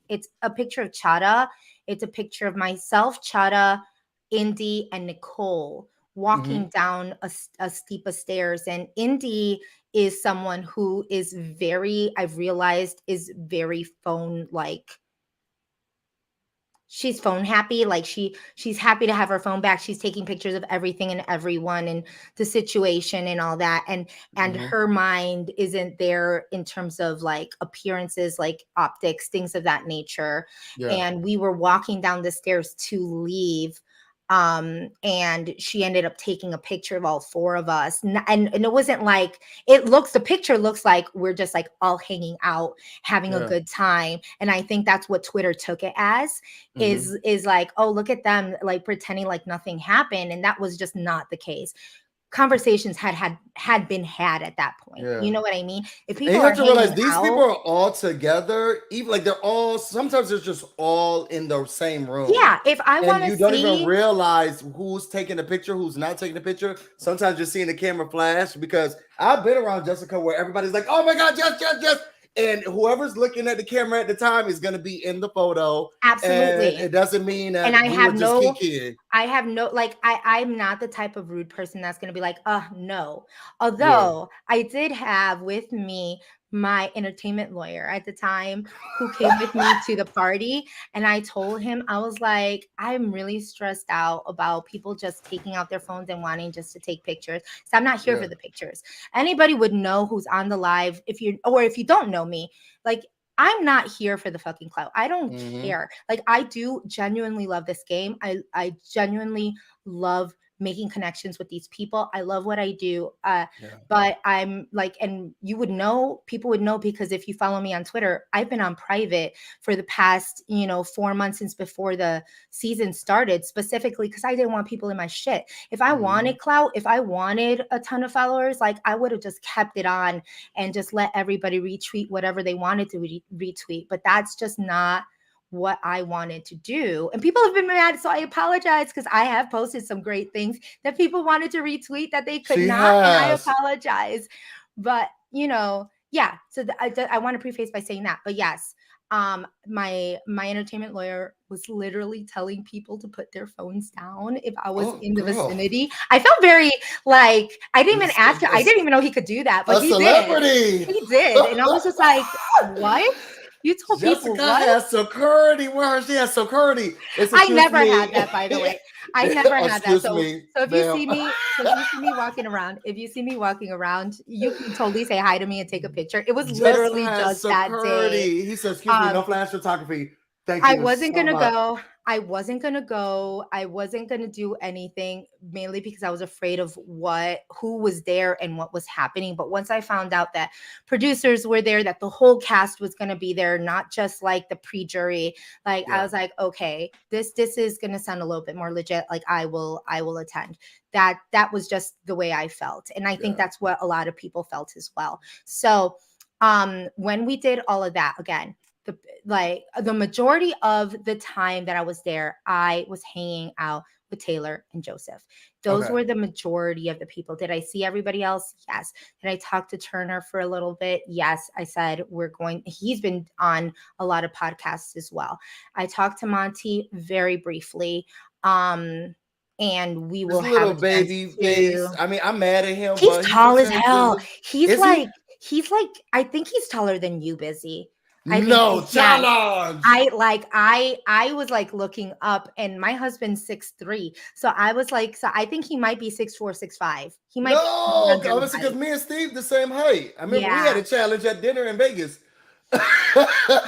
it's a picture of Chada. It's a picture of myself, Chada, Indy, and Nicole Hmm. walking down a steep of stairs. And Indy is someone who is very, I've realized, is very phone like. She's phone happy. Like she's happy to have her phone back. She's taking pictures of everything and everyone and the situation and all that. And Hmm. her mind isn't there in terms of like appearances, like optics, things of that nature. Yeah. And we were walking down the stairs to leave, and she ended up taking a picture of all four of us. And it wasn't like, the picture looks like we're just like all hanging out having a Yeah. good time. And I think that's what Twitter took it as, Hmm. is like, oh, look at them like pretending like nothing happened. And that was just not the case. Conversations had been had at that point. You Yeah. know what I mean? If And people you are have to realize hanging these people out, are all together, even like they're all sometimes they're just all in the same room. yeah, if I And want to you don't even see, realize who's taking the picture, who's not taking the picture. Sometimes you're seeing the camera flash because I've been around Jessica where everybody's like, oh my God, Jess. And whoever's looking at the camera at the time is going to be in the photo. And absolutely. it doesn't mean And that we were just kikiing. I have no, like, I'm not the type of rude person that's going to be like, no. Yeah. Although I did have with me my entertainment lawyer at the time, who came with me to the party. And I told him, I was like, I'm really stressed out about people just taking out their phones and wanting just to take pictures. So I'm not here Yeah. for the pictures. Anybody would know who's on the live, if you don't know me, like, I'm not here for the fucking clout. I don't Hmm. care. Like, I do genuinely love this game. I genuinely love making connections with these people. I love what I do. Yeah. But I'm like, and people would know, because if you follow me on Twitter, I've been on private for the past, 4 months, since before the season started, specifically because I didn't want people in my shit. If I Hmm. wanted clout, if I wanted a ton of followers, like, I would have just kept it on and just let everybody retweet whatever they wanted to retweet. But that's just not what I wanted to do. And people have been mad. So I apologize, because I have posted some great things that people wanted to retweet that they could She not. And I has. apologize. But, yeah. So I want to preface by saying that. But yes, my entertainment lawyer was literally telling people to put their phones down if I was Oh, in the girl. vicinity. I felt very, like, I didn't even It's, ask him. I it's didn't even know he could do that, but a he did. celebrity. He did. And I was just like, what? You told people Jessica what? has security with her. She has security. I Excuse never me. had that, by the way. I never had that. Excuse So me, so if you ma'am. see me, if you see me walking around, you can totally say hi to me and take a picture. It was Just literally has just that day. security. He says, excuse me, no Um, flash photography. Thank I you wasn't so gonna much. go. I wasn't gonna go. I wasn't gonna do anything, mainly because I was afraid of who was there and what was happening. But once I found out that producers were there, that the whole cast was gonna be there, not just like the pre-jury, like I Yeah, was like, okay, this is gonna sound a little bit more legit. Like I will attend. That was just the way I felt. And I think yeah. that's what a lot of people felt as well. So when we did all of that again, the majority of the time that I was there, I was hanging out with Taylor and Joseph. Those Okay. were the majority of the people. Did I see everybody else? Yes. Did I talk to Turner for a little bit? Yes. I said, he's been on a lot of podcasts as well. I talked to Monty very briefly. And we This will have little a chance baby to. face. I mean, I'm mad at him, He's but he's tall as okay. hell. He's Is he? like, he's like, I think he's taller than you, Busy. I think No yeah. challenge. I was like looking up, and my husband's 6'3". So I was like, so I think he might be 6'4", 6'5". He might be No, around your obviously, because height. me and Steve the same height. I remember we had Yeah. a challenge at dinner in Vegas.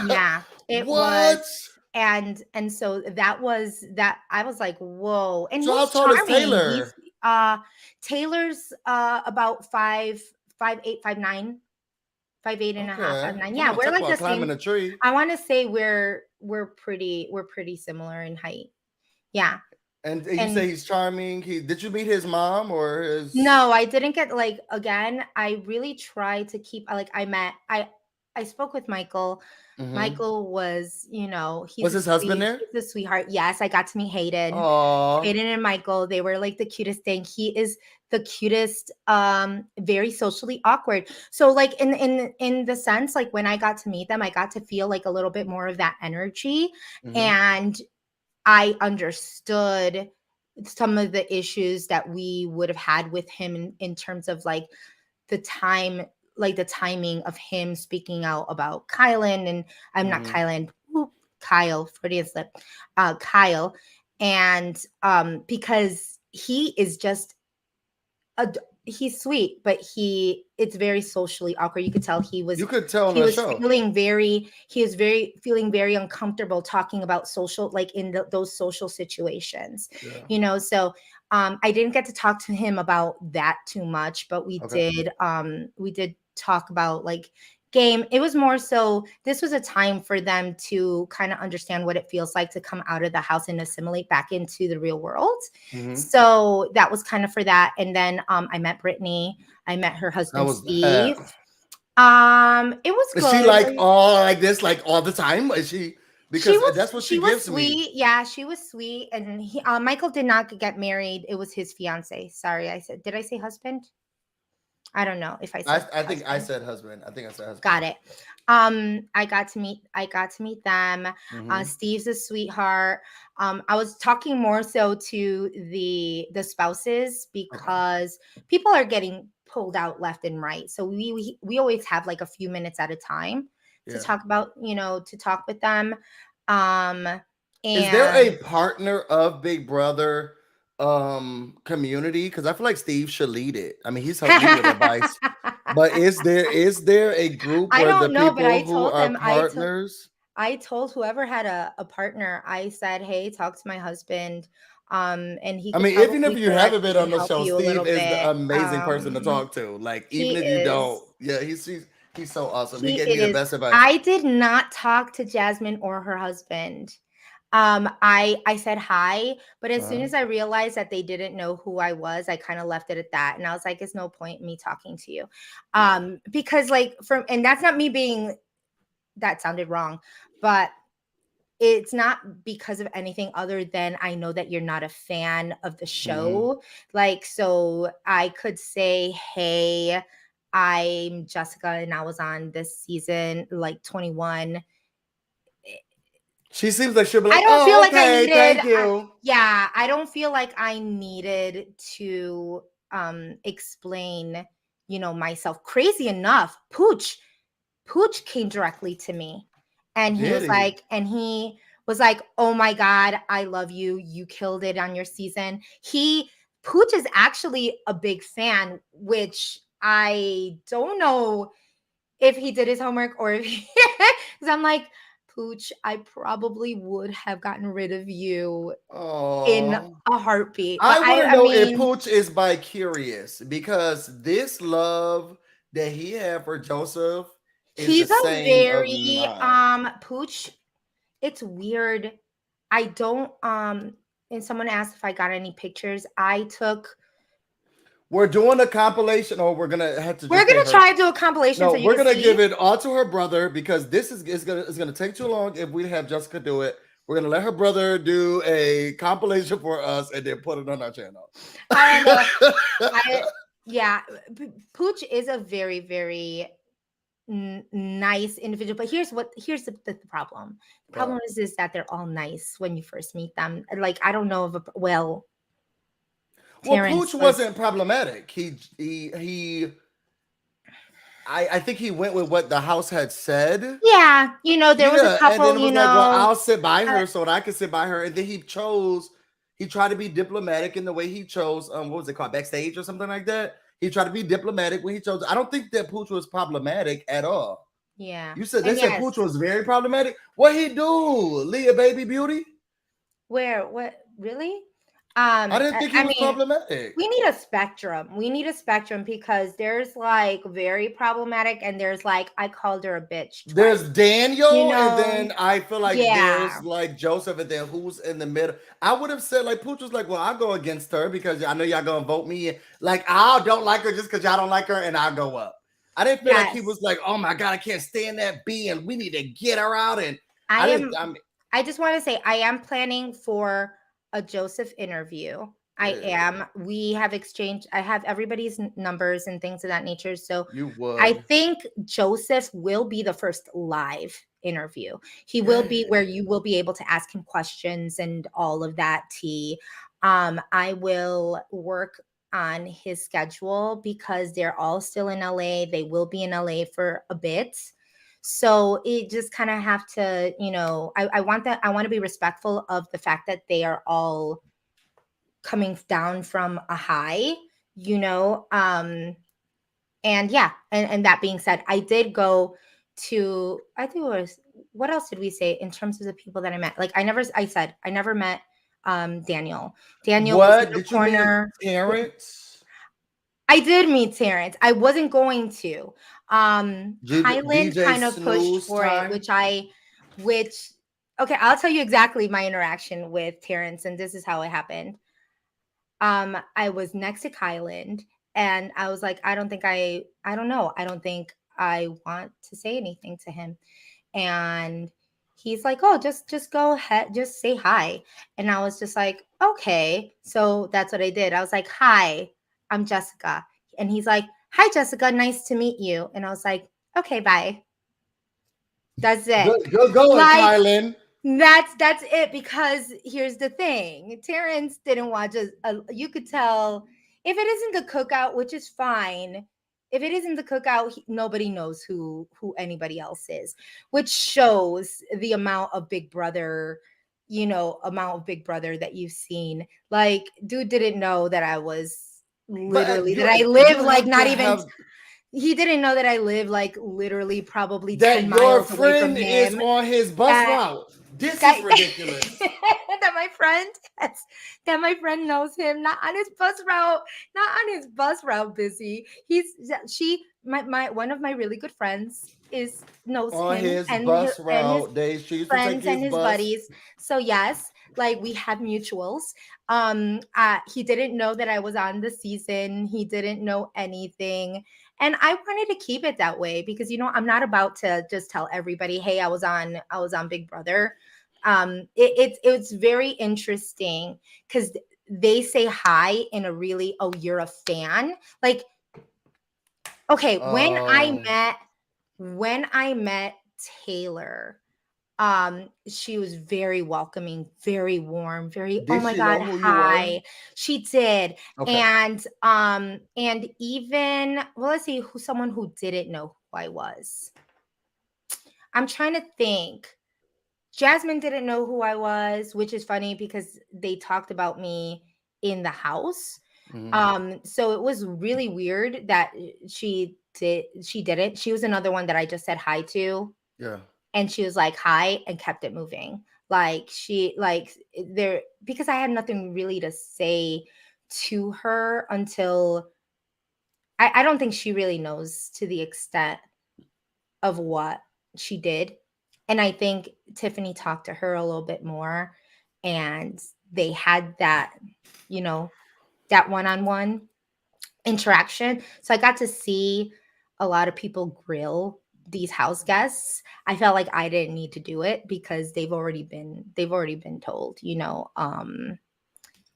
Yeah. It was. What? And so that was that. I was like, whoa. And So how he's tall is charming. Taylor? Taylor's about 5'8", 5'9", 5'8" and a half, Okay. 5'9". Come Yeah, on, we're talk like the about climbing same. a tree. I want to say we're pretty similar in height. Yeah. And you say And he's charming. Did you meet his mom or his? no, I didn't get like again, I really tried to keep like I spoke with Michael. Mhm. Michael was, Was his husband there? he's a sweetheart. Yes, I got to meet Hayden. Oh, Hayden and Michael, they were like the cutest thing. He is the cutest, very socially awkward. So like in the sense, like when I got to meet them, I got to feel like a little bit more of that energy. hmm. And I understood some of the issues that we would have had with him in terms of like the time, like the timing of him speaking out about Kylan, and I'm not Hmm. Kylan, Kyle, Freudian slip, Kyle. And because he is just he's sweet, but it's very socially awkward. You could tell You could tell on the show. he was very feeling very uncomfortable talking about social, like in those social situations, Yeah. so I didn't get to talk to him about that too much, but Okay. we did talk about like game. It was more so this was a time for them to kind of understand what it feels like to come out of the house and assimilate back into the real world. Hmm. So that was kind of for that. And then I met Brittany. I met her How husband was that? Steve. It was Is she good. like all like this, like all the time? Is she? She Because was that's what she she was gives me. sweet. Yeah, she was sweet. And Michael did not get married. It was his fiance. Sorry, did I say husband? I don't know if I said I think I husband. said husband. I think I said husband. Got it. I got to meet them. Hmm. Steve's a sweetheart. I was talking more so to the spouses Okay. because people are getting pulled out left and right. So we always have like a few minutes at a time to Yeah. talk about, to talk with them. Um Is there a and partner of Big Brother community? Because I feel like Steve should lead it. I mean, he's helped me with advice. But is there a group I where the don't know, but people who are partners? I told whoever had a partner, I said, "Hey, talk to my husband, and he I could mean, even if probably you direct haven't been you on and the help show, you a Steve little is the bit." amazing person to talk to. Like, He even if you don't, is. yeah, he's so awesome. He He gave me the is. best advice. I did not talk to Jasmine or her husband. I said hi, but as soon Uh-huh. as I realized that they didn't know who I was, I kind of left it at that. And I was like, "It's no point in me talking to you," Yeah. because like and that's not me being. That sounded wrong, but it's not because of anything other than I know that you're not a fan of the Hmm. show. Like, so I could say, "Hey, I'm Jessica and I was on this season, like 21." She seems like she'll be I like, don't feel "Oh, like I okay, needed thank you." yeah, I don't feel like I needed to explain, myself. Crazy enough, Pooch came directly to me, and Did he? he was like, "Oh my god, I love you. You killed it on your season." Pooch is actually a big fan, which I don't know if he did his homework or if he, because I'm like, Pooch, I probably would have gotten rid of you in Oh, a heartbeat. But I want to I know if mean, Pooch is bi-curious because this love that he had for Joseph is the he's a same of very mine. Pooch. It's weird. I don't and someone asked if I got any pictures. I took We're doing a compilation, or we're gonna have to We're just pay gonna her. try to do a compilation No, so you we're can gonna give see. it all to her brother because this is gonna take too long if we have Jessica do it. We're gonna let her brother do a compilation for us and then put it on our channel. I don't know. I yeah, Pooch is a very very nice individual, but here's the problem. The problem is that they're all nice when you first meet them. Like I don't know if well, Well, Pooch Terrence was wasn't problematic. He I think he went with what the house had said. yeah, there was a Yeah, and then couple, it was like, well, I'll sit by her so that I can sit by her. And then he tried to be diplomatic in the way he chose, what was it called, backstage or something like that. He tried to be diplomatic when he chose. I don't think that Pooch was problematic at all. yeah. You said they And said yes, Pooch was very problematic. What he do, Leah Baby Beauty? what really? I didn't think he I was mean, problematic. we need a spectrum. We need a spectrum because there's like very problematic and there's like I called her a bitch There's twice. Daniel, and then I feel like there's Yeah. like Joseph, and then who's in the middle. I would have said like Pooch was like, well, I'll go against her because I know y'all gonna vote me in. Like, I don't like her just because y'all don't like her, and I'll go up. I didn't feel like he was Yes. like, oh my god, I can't stand that B, and we need to get her out. And I I didn't. am I mean, I just want to say I am planning for a Joseph interview. I yeah, am. We have exchanged, I have everybody's numbers and things of that nature. So you I would. think Joseph will be the first live interview. He will Yeah. be where you will be able to ask him questions and all of that tea. I will work on his schedule because they're all still in LA. They will be in LA for a bit. So it just kind of have to, I want that. I want to be respectful of the fact that they are all coming down from a high, you know. And yeah, and that being said, I did go to, I think it was, what else did we say in terms of the people that I met? Like I said I never met Daniel. Daniel was in What the did you meet, corner. Terrence? I did meet Terrence. I wasn't going to. Highland DJ kind of pushed Snooze for it, time. which okay, I'll tell you exactly my interaction with Terrence, and this is how it happened. I was next to Kyland, and I was like, I don't know. I don't think I want to say anything to him. And he's like, oh, just go ahead, just say hi. And I was just like, okay. So that's what I did. I was like, hi, I'm Jessica. And he's like, hi, Jessica, nice to meet you. And I was like, okay, bye. That's it. Good going, Like, Kylan. that's it, because here's the thing. Terrence didn't watch you could tell if it isn't the cookout, which is fine. If it isn't the cookout, nobody knows who anybody else is, which shows the amount of Big Brother, that you've seen. Like, dude didn't know that I was But literally that I live you like have to not even have he didn't know that I live like literally probably 10 that your miles away from friend is him. on his bus That route. This is that ridiculous. that my friend that my friend knows him, not on his bus route, busy. My one of my really good friends is knows On him his and bus his route days, she used to take friends and his his bus. buddies. So yes, like we have mutuals. He didn't know that I was on the season. He didn't know anything. And I wanted to keep it that way because I'm not about to just tell everybody, hey, I was on Big Brother. It's very interesting because they say hi in a really, oh, you're a fan. Like, okay, Um, when I met Taylor, she was very welcoming, very warm, very, oh did my she God, know who you were? hi. She did. Okay. And even, well, let's see, someone who didn't know who I was. I'm trying to think. Jasmine didn't know who I was, which is funny because they talked about me in the house. Mhm. So it was really weird that she didn't. She was another one that I just said hi to. Yeah. and she was like, hi, and kept it moving. Like she like there because I had nothing really to say to her until I don't think she really knows to the extent of what she did. And I think Tiffany talked to her a little bit more and they had that, you know, that one-on-one interaction. So I got to see a lot of people grill these house guests. I felt like I didn't need to do it because they've already been told, you know.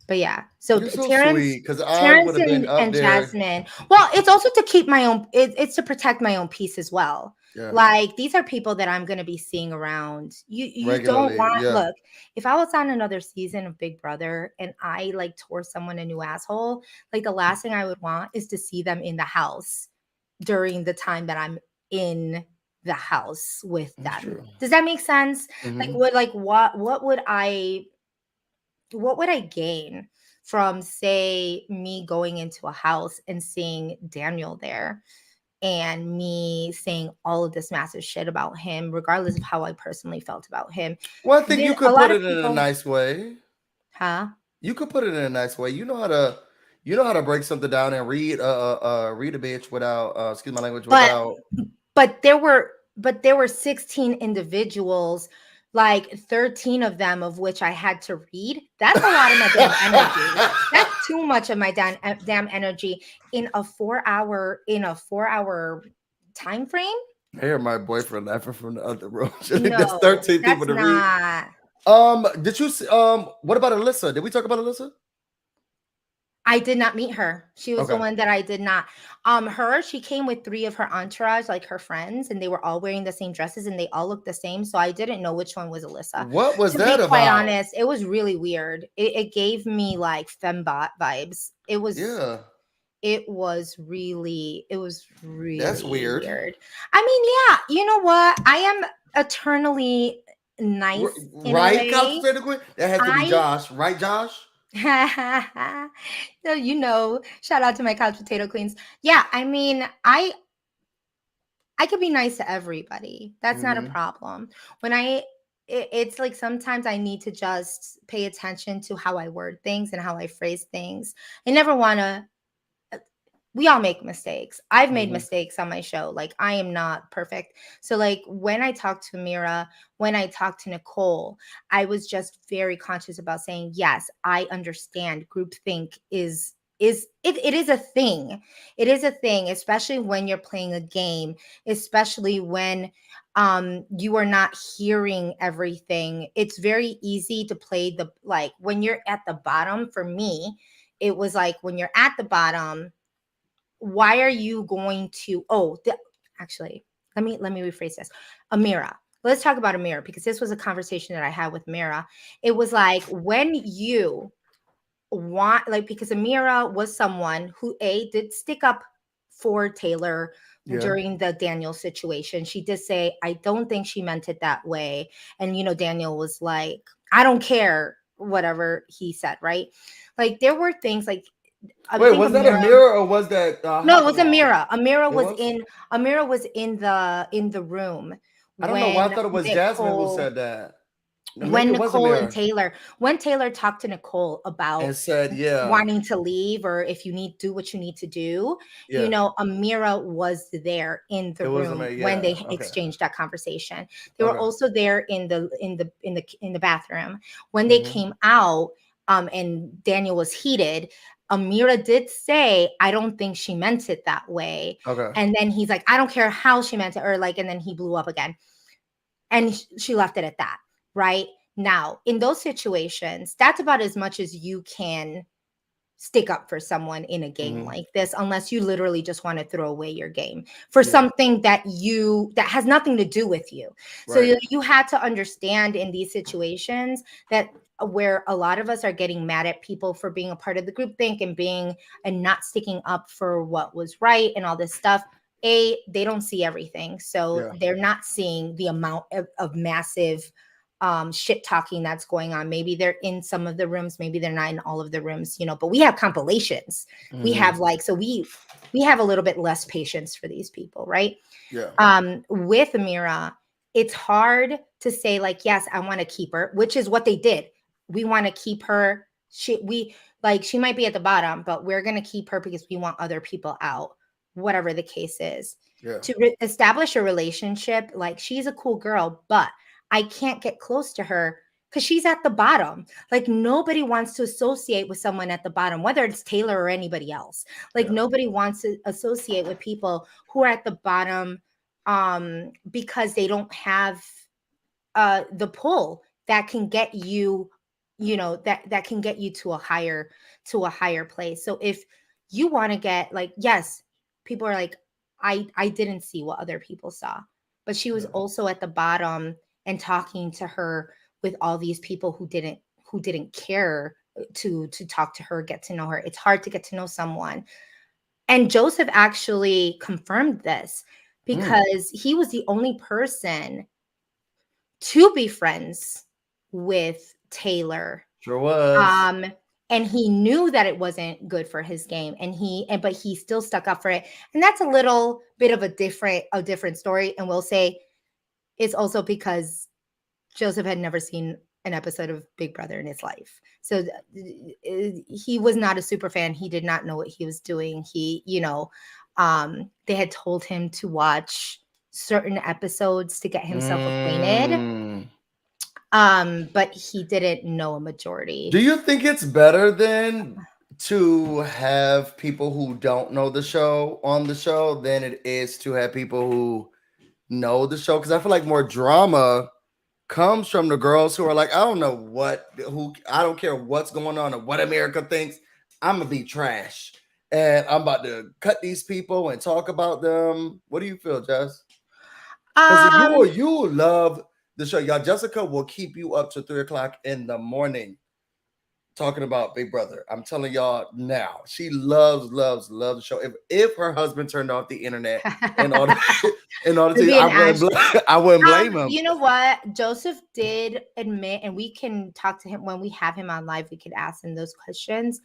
But yeah, so You're so Terrence, sweet because I would Terrence have been and, up and there. Jasmine. Well, it's also to keep my own. It's to protect my own peace as well. Yeah, Like these are people that I'm going to be seeing around. You don't regularly. want. Yeah. Look, if I was on another season of Big Brother and I like tore someone a new asshole, like the last thing I would want is to see them in the house during the time that I'm in the house with That's them. true. Does that make sense? Like Hmm. what would I gain from say me going into a house and seeing Daniel there and me saying all of this massive shit about him regardless of how I personally felt about him? Well, I think There you a could lot put of it in a people, nice way. huh? You could put it in a nice way. You know how to break something down and read a bitch without excuse my language But without. but there were 16 individuals, like 13 of them of which I had to read. That's a lot of my damn energy. That's too much of my damn energy in a 4 hour time frame. I hear my boyfriend laughing from the other room. That's No, 13 people that's to read. not. Did you see, what about Alyssa? Did we talk about Alyssa? I did not meet her. She was the Okay. one that I did not. She came with three of her entourage, like her friends, and they were all wearing the same dresses and they all looked the same. So I didn't know which one was Alyssa. What was To be that quite about? honest, it was really weird. It gave me like fembot vibes. Yeah, It was that's really weird. weird. I mean, yeah, you know what? I am eternally nice in a Right, Couch way. Potato Queen? That has to be I Josh, right, Josh? So, shout out to my couch potato queens. Yeah, I mean, I could be nice to everybody. That's not a Hmm. problem. When it's like sometimes I need to just pay attention to how I word things and how I phrase things. I never want to. We all make mistakes. I've made Hmm. mistakes on my show. Like I am not perfect. So like when I talked to Mira, when I talked to Nicole, I was just very conscious about saying, yes, I understand groupthink it is a thing. It is a thing, especially when you're playing a game, especially when you are not hearing everything. It's very easy to play the like when you're at the bottom. For me, it was like when you're at the bottom, why are you going to actually let me rephrase this. Amira, let's talk about Amira because this was a conversation that I had with Amira. It was like when you want like because Amira was someone who did stick up for Taylor Yeah, during the Daniel situation. She did say, I don't think she meant it that way. And Daniel was like, I don't care, whatever he said, right? Like there were things like I wait, think was that a Amira. mirror or was that No, it Hot was Mom? Amira. Amira It was was. in Amira was in the room I don't know why I when thought it was Jasmine who Nicole said that. No, maybe when it was a Nicole and mirror Taylor when Taylor talked to Nicole about and said, "Yeah, wanting to leave or if you need do what you need to do, yeah, Amira was there in the it was a room mirror." when Yeah, they okay, exchanged that conversation. They were okay. also there in the bathroom when they Hmm. came out. And Daniel was heated. Amira did say, I don't think she meant it that way. Okay. And then he's like, I don't care how she meant it, or like, and then he blew up again. And she left it at that, right? Now, in those situations, that's about as much as you can stick up for someone in a game Hmm. like this, unless you literally just want to throw away your game for Yeah. something that has nothing to do with you. So Right. you had to understand in these situations that where a lot of us are getting mad at people for being a part of the group think and not sticking up for what was right and all this stuff. They don't see everything, so Yeah. they're not seeing the amount of massive shit talking that's going on. Maybe they're in some of the rooms, maybe they're not in all of the rooms, but we have compilations. We Hmm. have like so we have a little bit less patience for these people, right? Yeah. With Amira, it's hard to say like, yes, I want to keep her, which is what they did. We want to keep her. She might be at the bottom, but we're going to keep her because we want other people out, whatever the case is. Yeah. To establish a relationship, like she's a cool girl, but I can't get close to her because she's at the bottom. Like nobody wants to associate with someone at the bottom, whether it's Taylor or anybody else. Like nobody wants to associate with people who are at the bottom because they don't have the pull that can get you, that can get you to a higher place. So if you want to get like, yes, people are like, I didn't see what other people saw, but she was also at the bottom and talking to her with all these people who didn't care to talk to her, get to know her. It's hard to get to know someone. And Joseph actually confirmed this because he was the only person to be friends with Taylor. Sure was. And he knew that it wasn't good for his game, but he still stuck up for it. And that's a little bit of a different story. And we'll say it's also because Joseph had never seen an episode of Big Brother in his life. So he was not a super fan. He did not know what he was doing. They had told him to watch certain episodes to get himself acquainted. But he didn't know a majority. Do you think it's better then to have people who don't know the show on the show than it is to have people who know the show? Because I feel like more drama comes from the girls who are like, I don't know I don't care what's going on or what America thinks. I'm gonna be trash and I'm about to cut these people and talk about them. What do you feel, Jess? Because you love the show. Y'all, Jessica will keep you up to 3:00 in the morning talking about Big Brother. I'm telling y'all now, she loves the show. If her husband turned off the internet in order to, I wouldn't blame him. You know what? Joseph did admit, and we can talk to him when we have him on live. We could ask him those questions.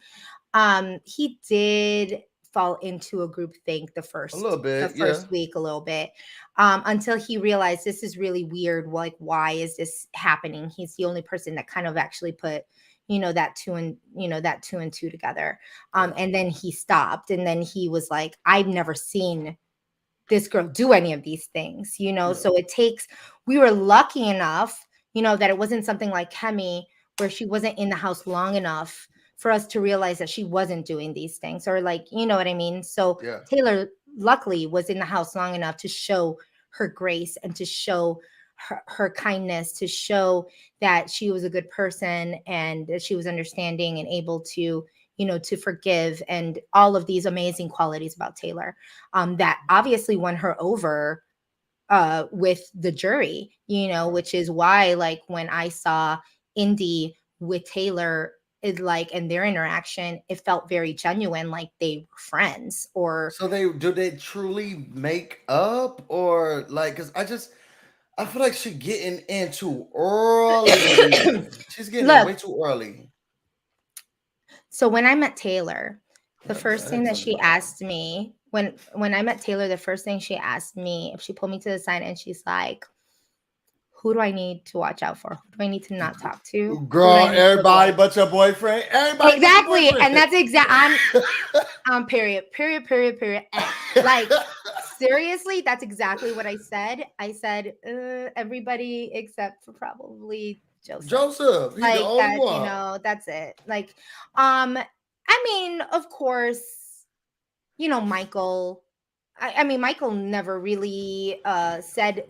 He did fall into a group think the first week a little bit, until he realized this is really weird. Like, why is this happening? He's the only person that kind of actually put that two and two together. And then he stopped, and then he was like, I've never seen this girl do any of these things, so we were lucky enough, that it wasn't something like Kemi where she wasn't in the house long enough for us to realize that she wasn't doing these things, or like, you know what I mean? So Taylor luckily was in the house long enough to show her grace and to show her kindness, to show that she was a good person and that she was understanding and able to, to forgive, and all of these amazing qualities about Taylor, that obviously won her over with the jury, which is why, like, when I saw Indy with Taylor, and their interaction, it felt very genuine, like they were friends. Or so do they truly make up, or like, because I feel like she's getting in too early. She's getting in way too early. So when I met Taylor, the first thing that she asked me, when I met Taylor, the first thing she asked me, if she pulled me to the side and she's like, who do I need to watch out for? Who do I need to not talk to? Girl, everybody but your boyfriend. Everybody exactly. And that's exactly, period. Like, seriously, that's exactly what I said. I said, everybody except for probably Joseph. He's the only one. That's it. Like, I mean, of course, Michael. I mean, Michael never really said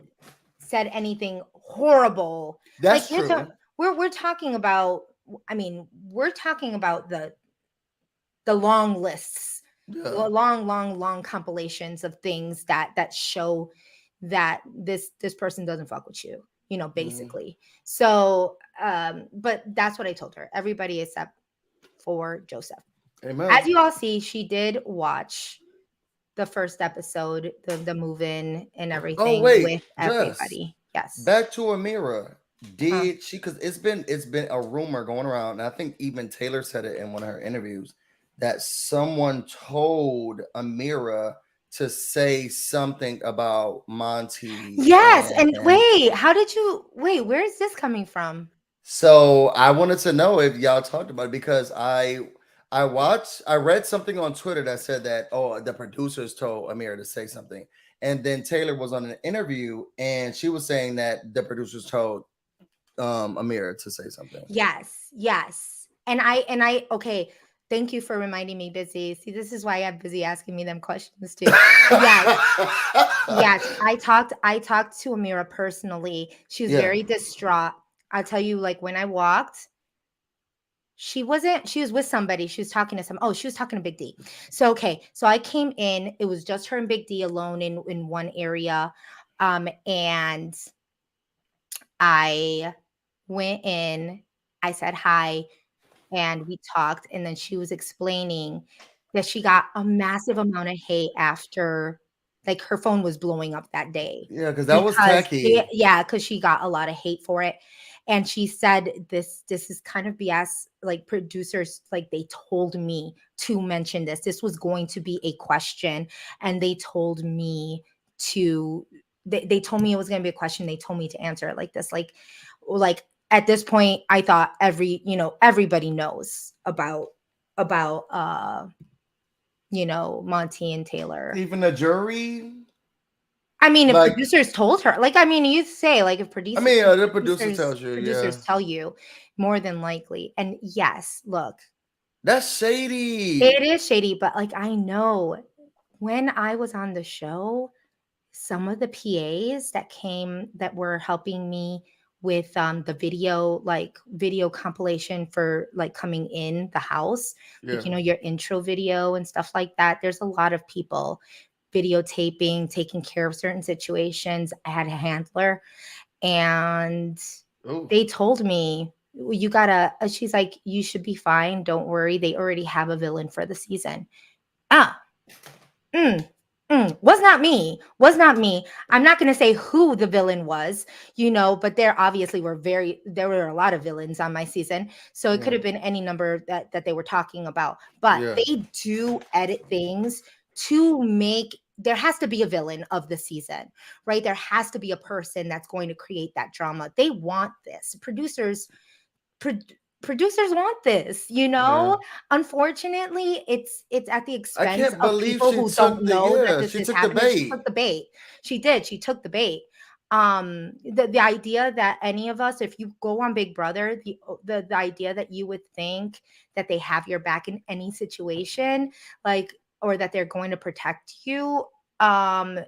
anything horrible. That's true. We're talking about. I mean, we're talking about the long lists, long compilations of things that show that this person doesn't fuck with you, basically. So, but that's what I told her. Everybody except for Joseph. Amen. As you all see, she did watch the first episode, the move-in and everything with everybody. Yes. Back to Ameerah. Did she? Because it's been a rumor going around, and I think even Taylor said it in one of her interviews, that someone told Ameerah to say something about Monty. Yes, and And wait, how did you wait, where is this coming from? so I wanted to know if y'all talked about it because I read something on Twitter that said that, oh, the producers told Amira to say something. And then Taylor was on an interview and she was saying that the producers told Amira to say something. Yes, yes. And I okay, thank you for reminding me, Busy. See, this is why I have Busy asking me them questions too. Yes, yes. I talked to Amira personally. She was Yeah. very distraught. I'll tell you, like when I walked, she was with somebody. She was talking to she was talking to Big D. So okay, so I came in, it was just her and Big D alone in one area. And I went in, I said hi, and we talked, and then she was explaining that she got a massive amount of hate after, like, her phone was blowing up that day Yeah, because that was tacky. because she got a lot of hate for it, and she said, "This is kind of BS, like, producers, like, they told me to mention this. This was going to be a question, and they told me to they told me it was gonna be a question, they told me to answer it like this." Like, at this point, I thought everybody knows about Monty and Taylor. Even the jury, I mean, if like, producers told her, like, I mean, you say, like, if I mean, the producer producers tells you, yeah, producers tell you, more than likely. And yes, look, that's shady. it is shady, but, like, I know when I was on the show, some of the PAs that were helping me with the video compilation for, like, coming in the house, like, Yeah. your intro video and stuff like that. There's a lot of people videotaping, taking care of certain situations. I had a handler, and Oh, they told me, "Well, you gotta," she's like, "You should be fine. Don't worry. They already have a villain for the season." Ah, mm, was not me. Was not me. I'm not going to say who the villain was, but there were a lot of villains on my season. So it could yeah, have been any number that they were talking about. But yeah. they do edit things to make there has to be a villain of the season, right? There has to be a person that's going to create that drama. They want this. Pro- Producers want this, Yeah. unfortunately it's at the I expense can't of believe people she who don't took the know that yeah, this she is took the happening. She bait. took the bait. She took the bait. The idea that any of us, if you go on Big Brother, the idea that you would think that they have your back in any situation, like, or that they're going to protect you, um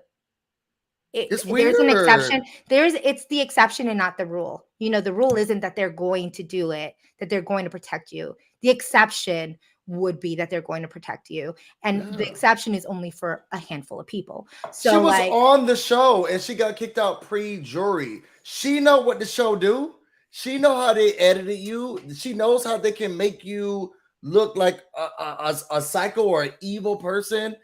It's there's an exception. weird. It's the exception and not the rule. The rule isn't that they're going to do it, that they're going to protect you. The exception would be that they're going to protect you, and the Yeah. exception is only for a handful of people. She So, was like, on the show and she got kicked out pre-jury. She know what the show do. She know how they edited you. She knows how they can make you look like a psycho or an evil person.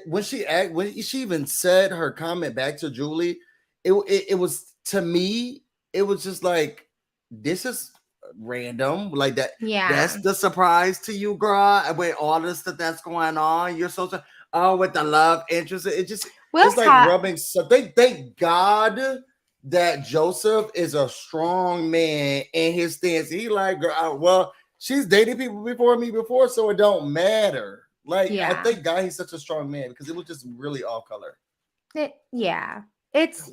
When she even said her comment back to Julie, it was, to me, it was just like, this is random. Like that. That's yeah, the surprise to you, girl. With all this stuff that's going on, you're so, oh, with the love interest. we'll It's like talk. rubbing. So thank God that Joseph is a strong man in his stance. He like, girl, well, she's dated people before me before, so it don't matter. Like, I Yeah, thank God he's such a strong man because it was just really off color. yeah. It's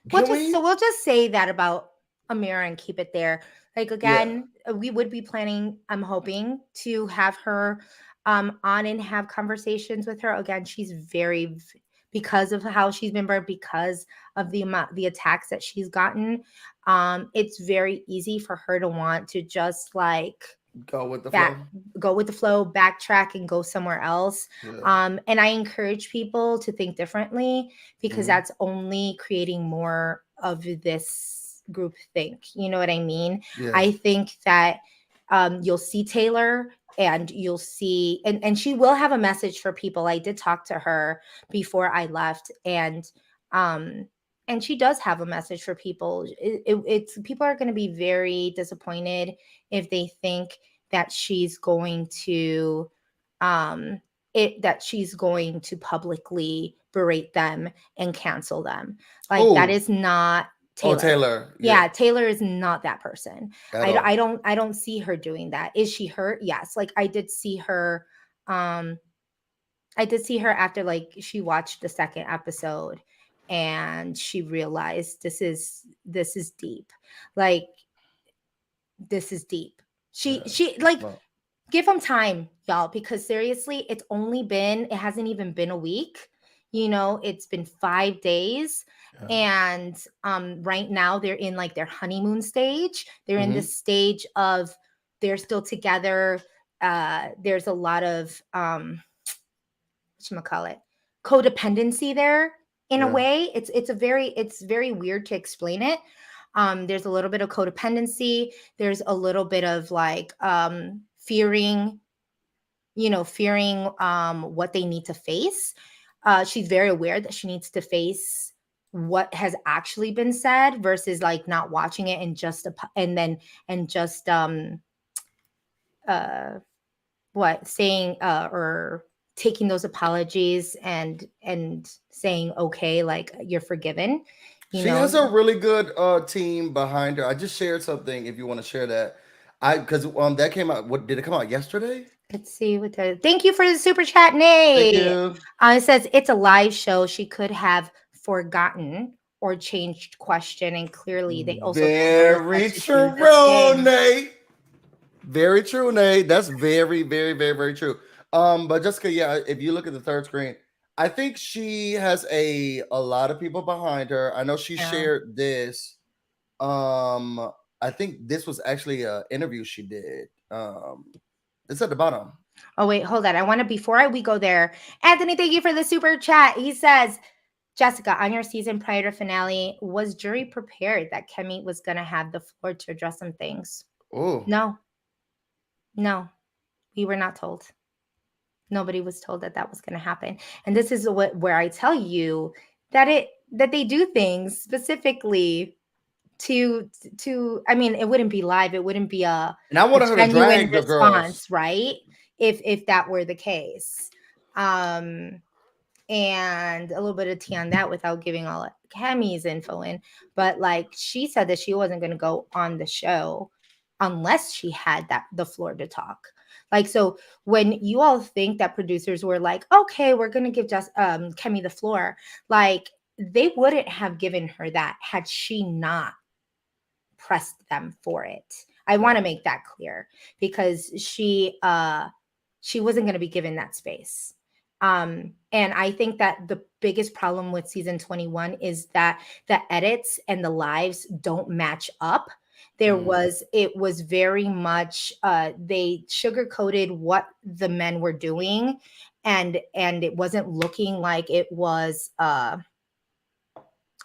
Can we? we'll just say that about Amira and keep it there. Like, Yeah, again, we would be planning, I'm hoping, to have her on and have conversations with her. Again, she's because of how she's been burned, because of the attacks that she's gotten. It's very easy for her to want to just, like, go with the back flow. go with the flow, backtrack, and go somewhere else. Yeah. And I encourage people to think differently, because Hmm. that's only creating more of this group think. You know what I mean? Yeah. I think that you'll see Taylor, and you'll see, and she will have a message for people. I did talk to her before I left, um and she does have a message for people. It's people are going to be very disappointed if they think that she's going to um that she's going to publicly berate them and cancel them. Like that Oh, is not oh, Taylor. Taylor. Yeah, Yeah, Taylor is not that person. at all. I don't see her doing that. Is she hurt? Yes. Like I did see her um I did see her after like she watched the second episode and she realized this is deep. Like this is deep. Yeah. She like Well, give them time, y'all, because seriously, it hasn't even been a week. You know, it's been 5 days. yeah. And right now they're in like their honeymoon stage. They're in the Mhm. stage of they're still together. There's a lot of whatchamacallit, codependency there in a Yeah. way. It's very weird to explain it. There's a little bit of codependency. There's a little bit of like fearing, fearing what they need to face. She's very aware that she needs to face what has actually been said versus like not watching it and just and just uh what saying or taking those apologies and saying okay, like you're forgiven, you She know. has a really good team behind her. I just shared something if you want to share that. I because that came out. What did it come out yesterday? Let's see what the thank you for the super chat, Thank Nate. you. It says it's a live show. She could have forgotten or changed question, and clearly they also told her Very not to do true, the thing. Nate. Very true, Nate. That's very, very, very, very true. But Jessica, yeah, if you look at the third screen, I think she has a lot of people behind her. I know she Yeah. shared this. Um, I think this was actually an interview she did. It's at the bottom. Oh wait, hold on. I want to we go there. Anthony, thank you for the super chat. He says, Jessica, on your season prior to finale, was jury prepared that Kemi was gonna have the floor to address some things? Oh, No, no, we were not told. Nobody was told that that was going to happen. And this is where I tell you that they do things specifically to I mean, it wouldn't be live, it wouldn't be and I a wanted her to genuine drag the girls. response, right? If that were the case. Um and a little bit of tea on that without giving all Kemi's info in. But like she said that she wasn't going to go on the show unless she had the floor to talk. Like so, when you all think that producers were like, okay, we're going to give just Kemi the floor, like they wouldn't have given her that had she not pressed them for it. I want to make that clear because she wasn't going to be given that space. And I think that the biggest problem with season 21 is that the edits and the lives don't match up. It was very much they sugarcoated what the men were doing, and it wasn't looking like it wasn't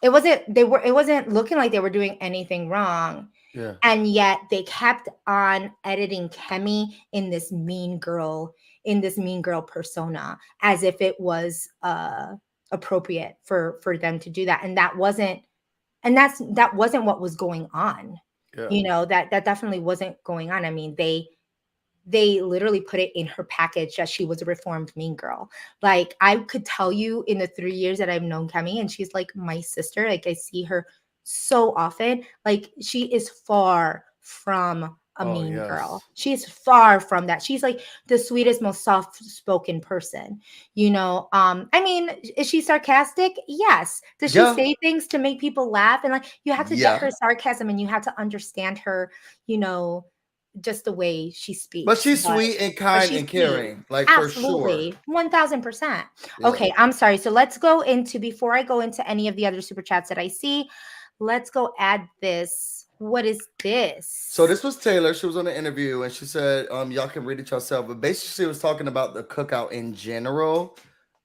looking like they were doing anything wrong. Yeah. And yet they kept on editing Kemi in this mean girl persona as if it was appropriate for them to do that. And that wasn't what was going on. Yeah. You know, that definitely wasn't going on. I mean, they literally put it in her package that she was a reformed mean girl. Like I could tell you in the 3 years that I've known Kemi, and she's like my sister. Like I see her so often. Like she is far from a Oh, mean yes. girl. She's far from that. She's like the sweetest, most soft-spoken person. You know, I mean, is she sarcastic? Yes. Does she Yeah. say things to make people laugh? And like you have to Yeah. get her sarcasm and you have to understand her, you know, just the way she speaks. But she's sweet and kind and caring, like for sure. Absolutely. 1000%. Yeah. Okay, I'm sorry. So let's go into, before I go into any of the other super chats that I see, let's go add this. What is this? So this was Taylor. She was on the interview and she said, y'all can read it yourself. But basically she was talking about the cookout in general.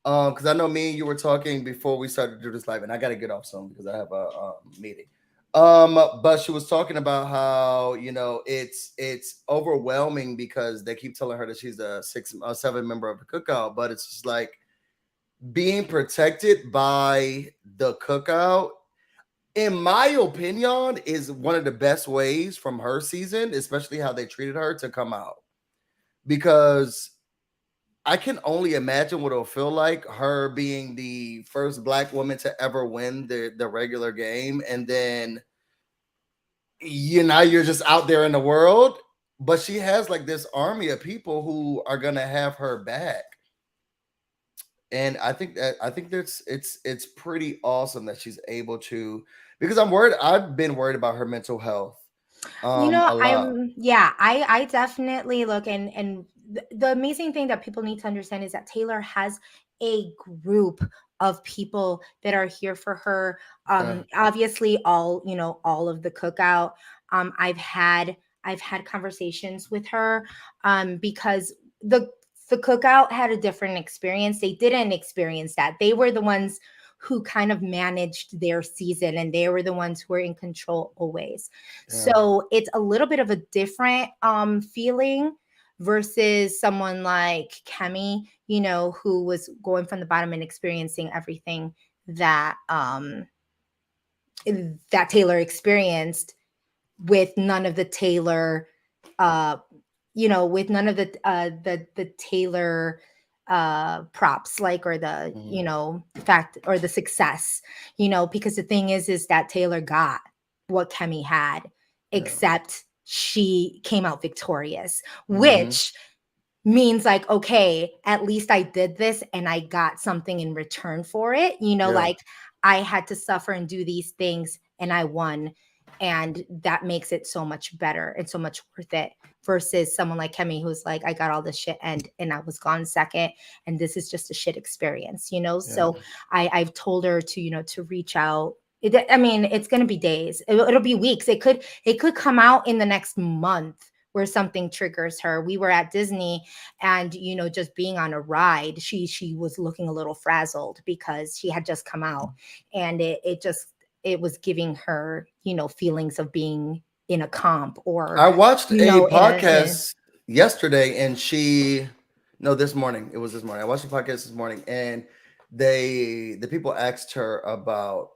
Because I know me and you were talking before we started to do this live, and I gotta get off soon because I have a meeting. But she was talking about how, you know, it's overwhelming because they keep telling her that she's a 7 member of the cookout, but it's just like being protected by the cookout, in my opinion, is one of the best ways from her season, especially how they treated her, to come out. Because I can only imagine what it'll feel like her being the first black woman to ever win the regular game, and then you're just out there in the world. But she has like this army of people who are gonna have her back, and I think that's it's pretty awesome that she's able to. Because I've been worried about her mental health a lot. I definitely look, and the amazing thing that people need to understand is that Taylor has a group of people that are here for her. Yeah. Obviously all of the cookout. I've had conversations with her because the cookout had a different experience. They didn't experience that. They were the ones who kind of managed their season, and they were the ones who were in control always. Yeah. So it's a little bit of a different feeling versus someone like Kemi, who was going from the bottom and experiencing everything that that Taylor experienced with none of the Taylor uh with none of the Taylor props, like, or the Mhm. fact or the success, because the thing is that Taylor got what Kemi had, Yeah. except she came out victorious, Hmm. which means, like, okay, at least I did this and I got something in return for it, Yeah. like, I had to suffer and do these things and I won, and that makes it so much better and so much worth it, versus someone like Kemi, who's like, I got all this shit and I was gone second, and this is just a shit experience, Yeah. so I've told her to to reach out. I mean, it's going to be days, it'll be weeks, it could come out in the next month where something triggers her. We were at Disney, and just being on a ride, she was looking a little frazzled because she had just come out, and it was giving her feelings of being in a comp, or I watched a in a podcast yesterday, and no, this morning. It was this morning. I watched the podcast this morning, and the people asked her about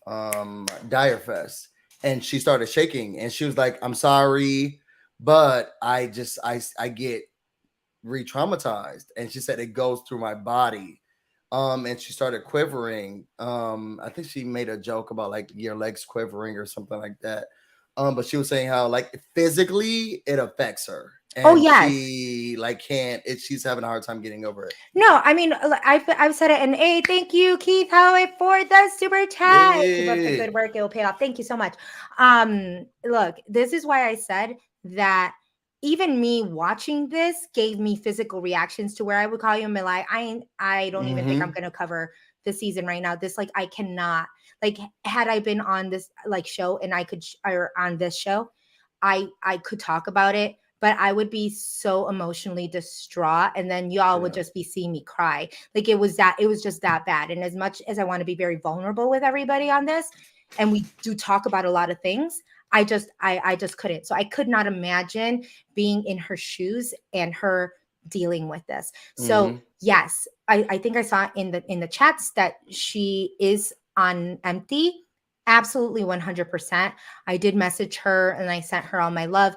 Dire Fest, and she started shaking, and she was like, "I'm sorry, but I get re-traumatized," and she said it goes through my body. And she started quivering. I think she made a joke about like your legs quivering or something like that. But she was saying how like physically it affects her, oh, and yes. she like can't. She's having a hard time getting over it. No, I mean, I've said it, and hey, thank you, Keith Holloway, for the super chat. Keep up the Yeah. good work; it'll pay off. Thank you so much. Look, this is why I said that. Even me watching this gave me physical reactions to where I would call you and be like, I don't even think I'm Mm-hmm. gonna cover the season right now. This, like, I cannot. Like, had I been on this like show and I could or on this show, I could talk about it, but I would be so emotionally distraught, and then y'all would Yeah. just be seeing me cry. Like, it was just that bad. And as much as I want to be very vulnerable with everybody on this, and we do talk about a lot of things, I just couldn't. So I could not imagine being in her shoes and her dealing with this. So Mm-hmm. yes, I think I saw in the chats that she is on empty. Absolutely 100%. I did message her and I sent her all my love.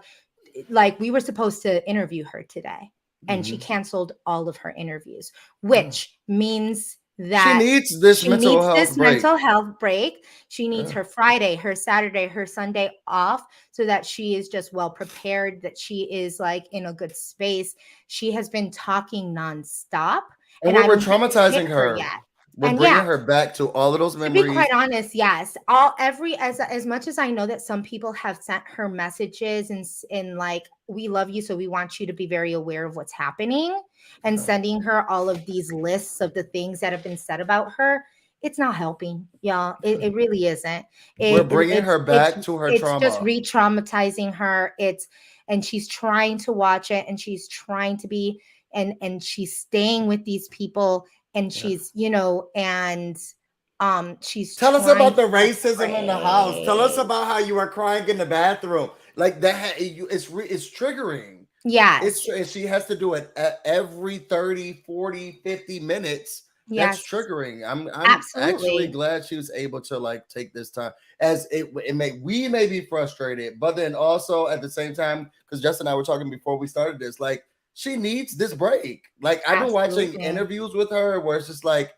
Like, we were supposed to interview her today, and she Mm-hmm. canceled all of her interviews, Yeah. which means She that needs this she mental needs health this break. mental health break. She needs Yeah. her Friday, her Saturday, her Sunday off, so that she is just well prepared, that she is like in a good space. She has been talking nonstop, And and I we're don't think it hit traumatizing her her. yet. We're And bringing yeah, her back to all of those to be memories. quite honest, yes. As much as I know that some people have sent her messages and like, we love you, so we want you to be very aware of what's happening, and Yeah. sending her all of these lists of the things that have been said about her, it's not helping, y'all. It really isn't. We're It, it bringing it's her it's back to her it's just trauma. re-traumatizing her. And she's trying to watch it, and she's trying to be, and she's staying with these people, and Yeah. she's and she's Tell us trying about to the racism in the house. Tell us separate. about how you are crying in the bathroom. Like that, it's triggering. Yes. And she has to do it every 30, 40, 50 minutes. That's Yes. triggering. I'm actually Absolutely. glad she was able to like take this time. As we may be frustrated, but then also at the same time, because Justin and I were talking before we started this, like she needs this break. Like I've been watching Absolutely. interviews with her where it's just like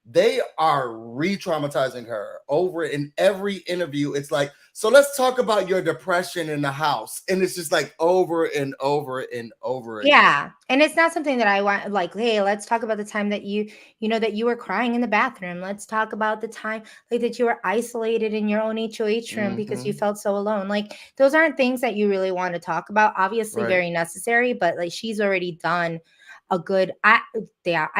they are re-traumatizing her over in every interview. It's like, so let's talk about your depression in the house. And it's just like over and over and over again. Yeah. And it's not something that I want, like, hey, let's talk about the time that that you were crying in the bathroom. Let's talk about the time like that you were isolated in your own HOH room because you Mhm. felt so alone. Like those aren't things that you really want to talk about. Obviously, Right. very necessary, but like she's already done a good I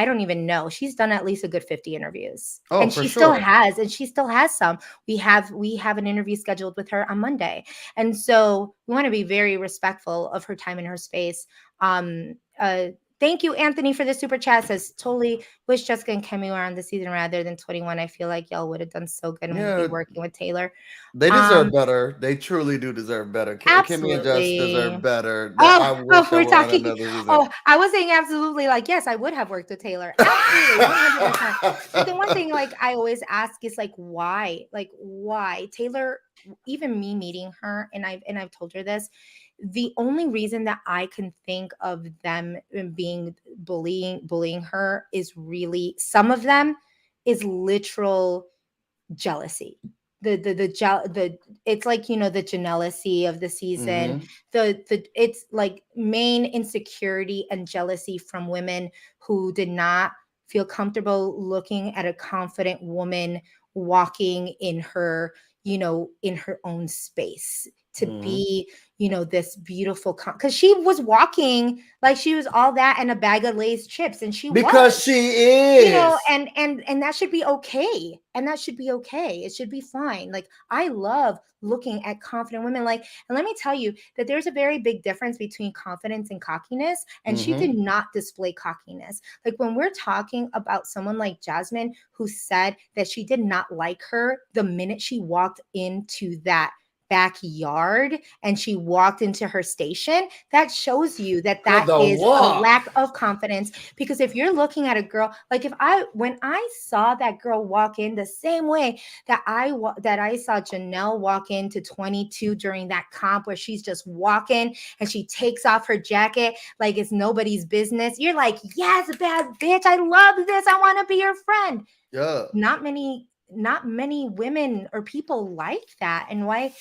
don't even know. She's done at least a good 50 interviews. Oh, And for she still sure. has, and she still has some. We have an interview scheduled with her on Monday. And so we want to be very respectful of her time and her space. Um, uh, Thank you, Anthony, for the super chat. Says totally wish Jessica and Kemi were on the season rather than 21. I feel like y'all would have done so good and would be Yeah, working with Taylor. they deserve better. They truly do deserve better. Kimmy and Jess Absolutely. deserve better. I Oh, wish they we're were on talking. another season. Oh, I was saying absolutely. Like, yes, I would have worked with Taylor. Absolutely, 100%. But the one thing, like, I always ask is like, why? Like, why Taylor? Even me meeting her, and I've told her this. The only reason that I can think of them being bullying her is really some of them is literal jealousy. The it's like the jealousy of the season. Mhm. The it's like main insecurity and jealousy from women who did not feel comfortable looking at a confident woman walking in her in her own space to Mhm. be this beautiful because she was walking like she was all that and a bag of Lay's chips, and she was, Because she is. and that should be okay, and that should be okay. It should be fine. Like I love looking at confident women. Like, and let me tell you that there's a very big difference between confidence and cockiness, and she did Mhm. not display cockiness. Like when we're talking about someone like Jasmine who said that she did not like her the minute she walked into that backyard and she walked into her station, that shows you that Cause that the is a walk. lack of confidence. Because if you're looking at a girl, like when I saw that girl walk in the same way that I saw Janelle walk into 22 during that comp where she's just walking and she takes off her jacket like it's nobody's business, you're like, yes, bad bitch, I love this, I want to be your friend. Yeah. Not many women or people like that, and why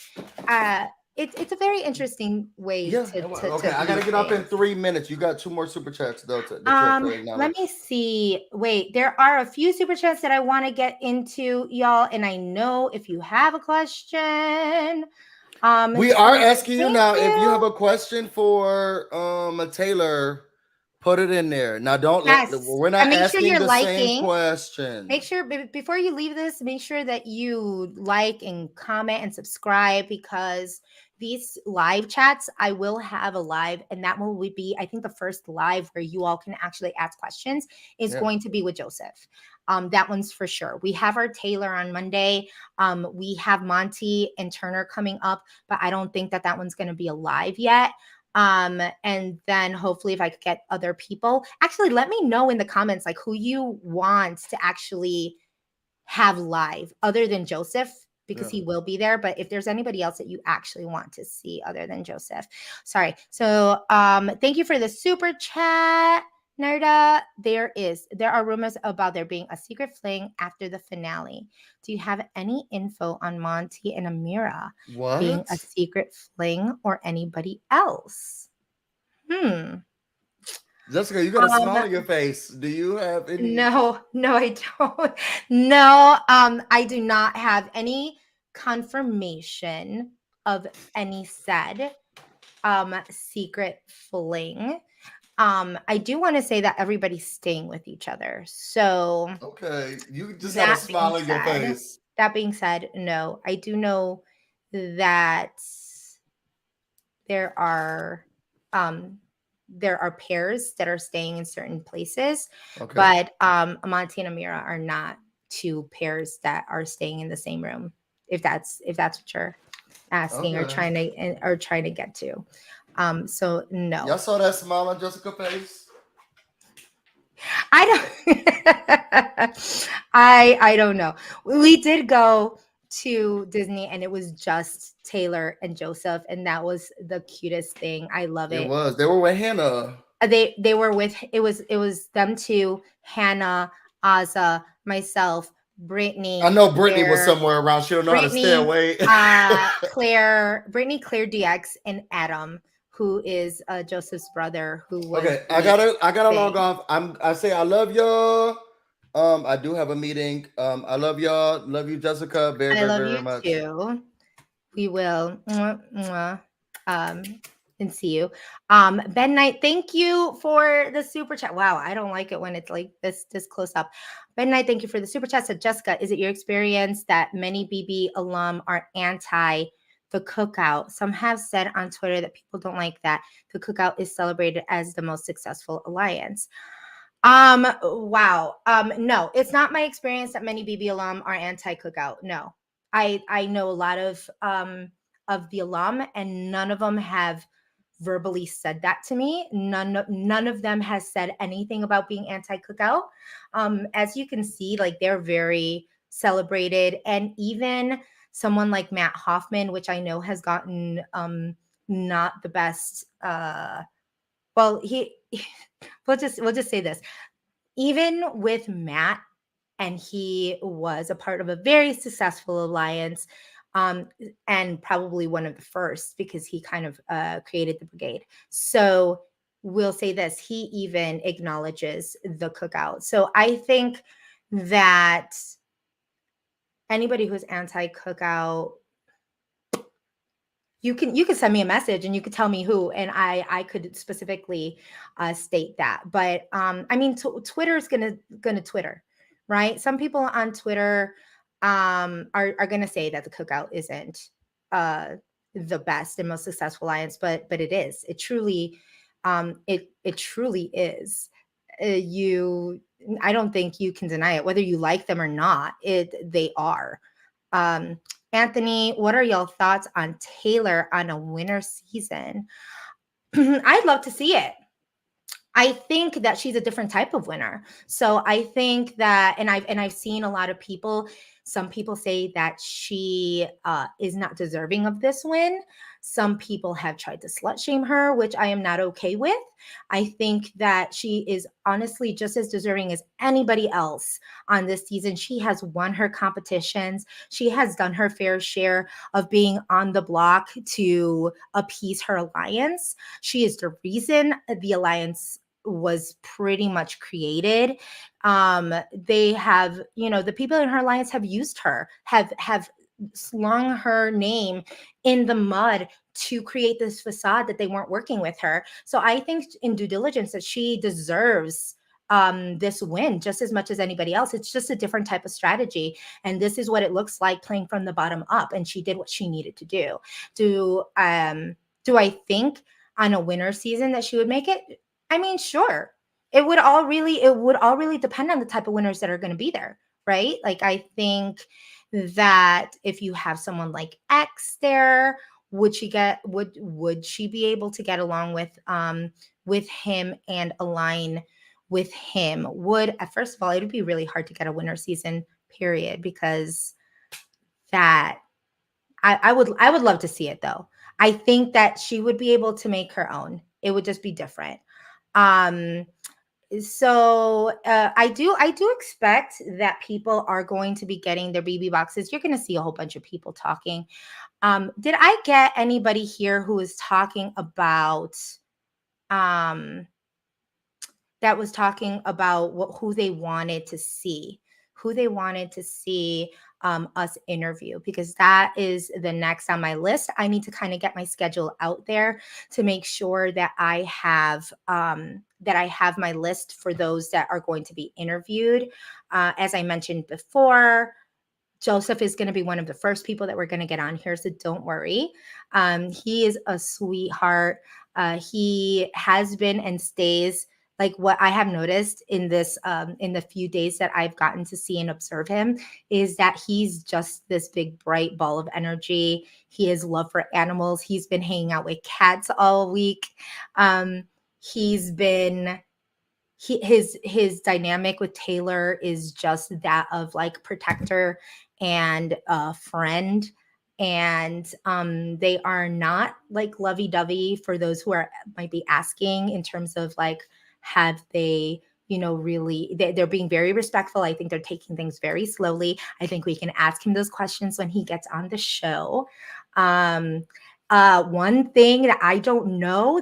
uh it's a very interesting way Yeah. to Okay. I view gotta get off in things. 3 minutes. You got 2 more super chats though that you have to Let acknowledge. me see. Wait, there are a few super chats that I want to get into, y'all, and I know if you have a question, We are so asking you thank now if you have you. a question for Taylor, put it in there. Now don't Yes, we're and not make sure asking you're the same liking. Make question. sure before you leave this, make sure that you like and comment and subscribe, because these live chats, I will have a live, and that will be, I think, the first live where you all can actually ask questions is Yeah. going to be with Joseph. That one's for sure. We have our Taylor on Monday. We have Monty and Turner coming up, but I don't think that one's going to be alive yet. And then hopefully if I could get other people, actually let me know in the comments like who you want to actually have live other than Joseph, because Yeah. he will be there. But if there's anybody else that you actually want to see other than Joseph, sorry. So thank you for the super chat, Nerda. There are rumors about there being a secret fling after the finale. Do you have any info on Monty and Amira being a What? secret fling or anybody else? Jessica, you got a Um, smile on your face. Do you have any? no, I don't. No, I do not have any confirmation of any said secret fling. I do want to say that everybody's staying with each other. So Okay, you just had a that being smile on your said, face. no, I do know that there are um pairs that are staying in certain places, Okay. but Amanti and Amira are not two pairs that are staying in the same room. If that's what you're asking or Okay. trying to get to. So Y'all no. saw that smile on Jessica's face? I don't I don't know. We did go to Disney and it was just Taylor and Joseph, and that was the cutest thing. I love It it. was. They were with Hannah. They were with, it was them two, Hannah, Aza, myself, I Brittany, know Brittany was Claire, somewhere around. She don't know how to stay Brittany, away. Claire DX, and Adam, who is Joseph's brother, who was Okay, I the gotta log thing. off. I say I love y'all. I do have a meeting. I love y'all. Love you, Jessica, very, I very, love very you much. too. We will um and see you. Ben Knight, thank you for the super chat. Wow, I don't like it when it's like this close up. Ben Knight, thank you for the super chat. Said Jessica, is it your experience that many BB alum are anti the cookout? Some have said on Twitter that people don't like that the cookout is celebrated as the most successful alliance. Wow. No, it's not my experience that many BB alum are anti cookout. No. I know a lot of the alum, and none of them have verbally said that to me. None of them has said anything about being anti cookout. As you can see, like, they're very celebrated, and even someone like Matt Hoffman, which I know has gotten not the best well, he we'll just say this. Even with Matt, and he was a part of a very successful alliance, and probably one of the first, because he kind of created the brigade. So we'll say this, he even acknowledges the cookout. So I think that anybody who's anti-cookout, you can send me a message and you could tell me who, and I could specifically state that. But I mean, Twitter is gonna Twitter, right? Some people on Twitter are gonna say that the cookout isn't the best and most successful alliance, but it is. It truly it truly is. You I don't think you can deny it, whether you like them or not. They are. um Anthony, what are your thoughts on Taylor on a winter season? I'd love to see it. I think that she's a different type of winner. So I think that, and I've seen a lot of people. Some people say that she is not deserving of this win. Some people have tried to slut shame her, which I am not okay with. I think that she is honestly just as deserving as anybody else on this season. She has won her competitions. She has done her fair share of being on the block to appease her alliance. She is the reason the alliance was pretty much created. They have, the people in her alliance have used her, have slung her name in the mud to create this facade that they weren't working with her. So I think in due diligence that she deserves this win just as much as anybody else. It's just a different type of strategy, and this is what it looks like playing from the bottom up, and she did what she needed to do. Do I think on a winter season that she would make it? I mean, sure. It would all really depend on the type of winners that are going to be there, right? Like, I think that if you have someone like X there, would she be able to get along with him and align with him? First of all, it would be really hard to get a winter season, period, because that I would love to see it though. I think that she would be able to make her own. It would just be different. Um, so I do expect that people are going to be getting their BB boxes. You're going to see a whole bunch of people talking. Did I get anybody here who was talking about um that was talking about who they wanted to see, us interview, because that is the next on my list. I need to kind of get my schedule out there to make sure that I have my list for those that are going to be interviewed. As I mentioned before, Joseph is going to be one of the first people that we're going to get on here, so don't worry. He is a sweetheart. He has been and stays, like, what I have noticed in the few days that I've gotten to see and observe him, is that he's just this big bright ball of energy. He has love for animals. He's been hanging out with cats all week. He's been his dynamic with Taylor is just that of like protector and a friend. and they are not like lovey-dovey, for those who are might be asking, in terms of like, have they, really, they're being very respectful. I think they're taking things very slowly. I think we can ask him those questions when he gets on the show. um One thing that I don't know,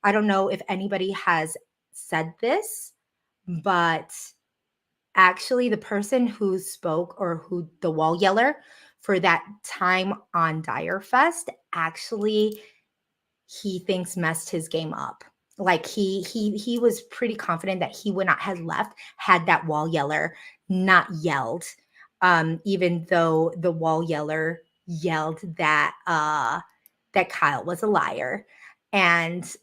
I don't know if anybody has said this, but actually the person who spoke, or who the wall yeller for that time on Dire Fest, actually, he thinks messed his game up. Like he was pretty confident that he would not have left had that wall yeller not yelled. Even though the wall yeller yelled that Kyle was a liar. And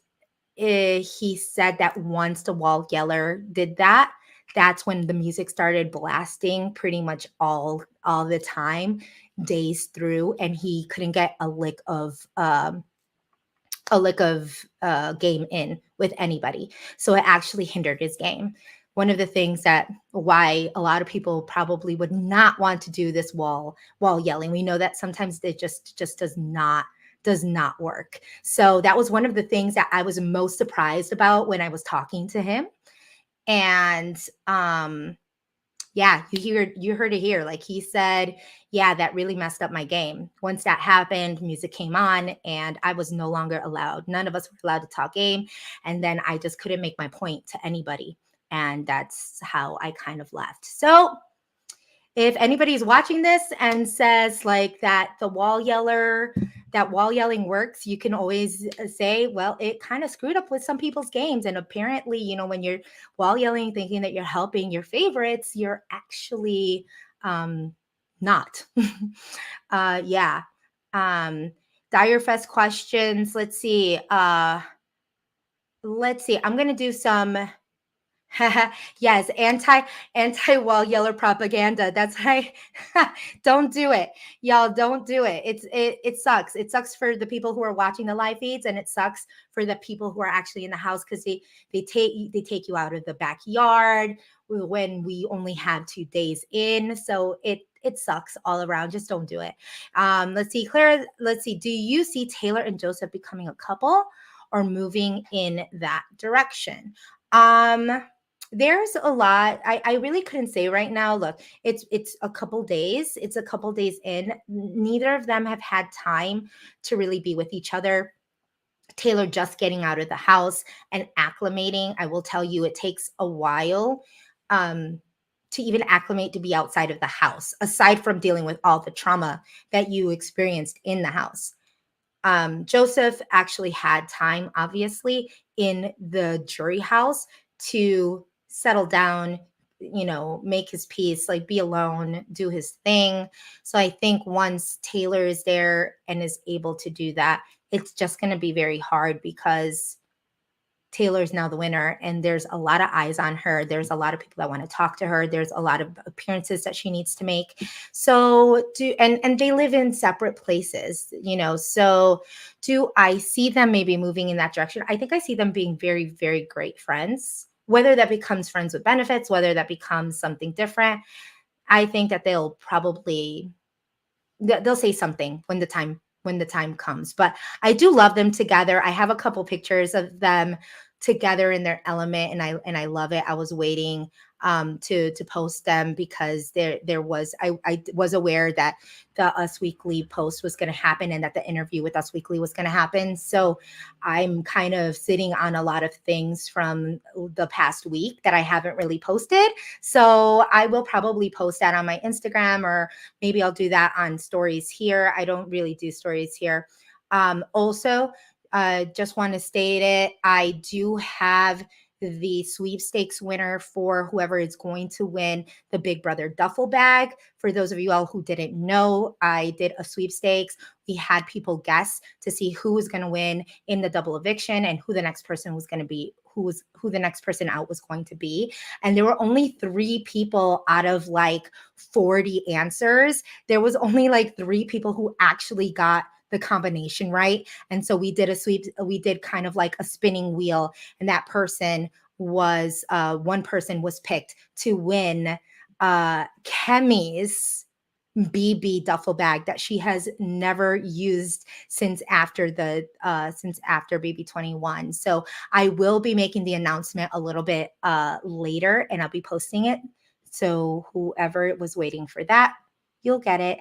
he said that once the wall yeller did that, that's when the music started blasting pretty much all the time, days through, and he couldn't get a lick of game in with anybody. So it actually hindered his game. One of the things that why a lot of people probably would not want to do this wall yelling. We know that sometimes it just does not work. So that was one of the things that I was most surprised about when I was talking to him. And yeah, you heard it here. Like he said, yeah, that really messed up my game. Once that happened, music came on and I was no longer allowed. None of us were allowed to talk game. And then I just couldn't make my point to anybody. And that's how I kind of left. So if anybody's watching this and says like that wall yelling works, you can always say, well, it kind of screwed up with some people's games. And apparently, when you're wall yelling, thinking that you're helping your favorites, you're actually not. Yeah. Dire Fest questions. Let's see. I'm going to do some. Yes, anti wall yeller propaganda. That's right. Don't do it, y'all. Don't do it. It sucks. It sucks for the people who are watching the live feeds, and it sucks for the people who are actually in the house, because they take you out of the backyard when we only have 2 days in. So it sucks all around. Just don't do it. Let's see, Clara. Let's see. Do you see Taylor and Joseph becoming a couple or moving in that direction? Um, there's a lot. I really couldn't say right now. Look, it's a couple days. It's a couple days in. Neither of them have had time to really be with each other. Taylor just getting out of the house and acclimating. I will tell you, it takes a while to even acclimate to be outside of the house, aside from dealing with all the trauma that you experienced in the house. Joseph actually had time, obviously, in the jury house to settle down, make his peace, like be alone, do his thing. So I think once Taylor is there and is able to do that, it's just going to be very hard, because Taylor's now the winner and there's a lot of eyes on her. There's a lot of people that want to talk to her. There's a lot of appearances that she needs to make. So and they live in separate places, so do I see them maybe moving in that direction? I think I see them being very, very great friends, whether that becomes friends with benefits, whether that becomes something different. I think that they'll say something when the time comes. But I do love them together. I have a couple pictures of them together in their element, and I love it. I was waiting to post them, because there was I was aware that the Us Weekly post was going to happen, and that the interview with Us Weekly was going to happen. So I'm kind of sitting on a lot of things from the past week that I haven't really posted. So I will probably post that on my Instagram, or maybe I'll do that on stories here. I don't really do stories here. Also, just want to state it. I do have the sweepstakes winner for whoever is going to win the Big Brother duffel bag. For those of you all who didn't know, I did a sweepstakes. We had people guess to see who was going to win in the double eviction, and who the next person was going to be, who the next person out was going to be. And there were only 3 people out of like 40 answers. There was only like 3 people who actually got the combination right. And so we did a sweep. We did kind of like a spinning wheel, and that person was one person was picked to win Kemi's BB duffel bag that she has never used since after BB 21. So I will be making the announcement a little bit later, and I'll be posting it. So whoever was waiting for that, you'll get it.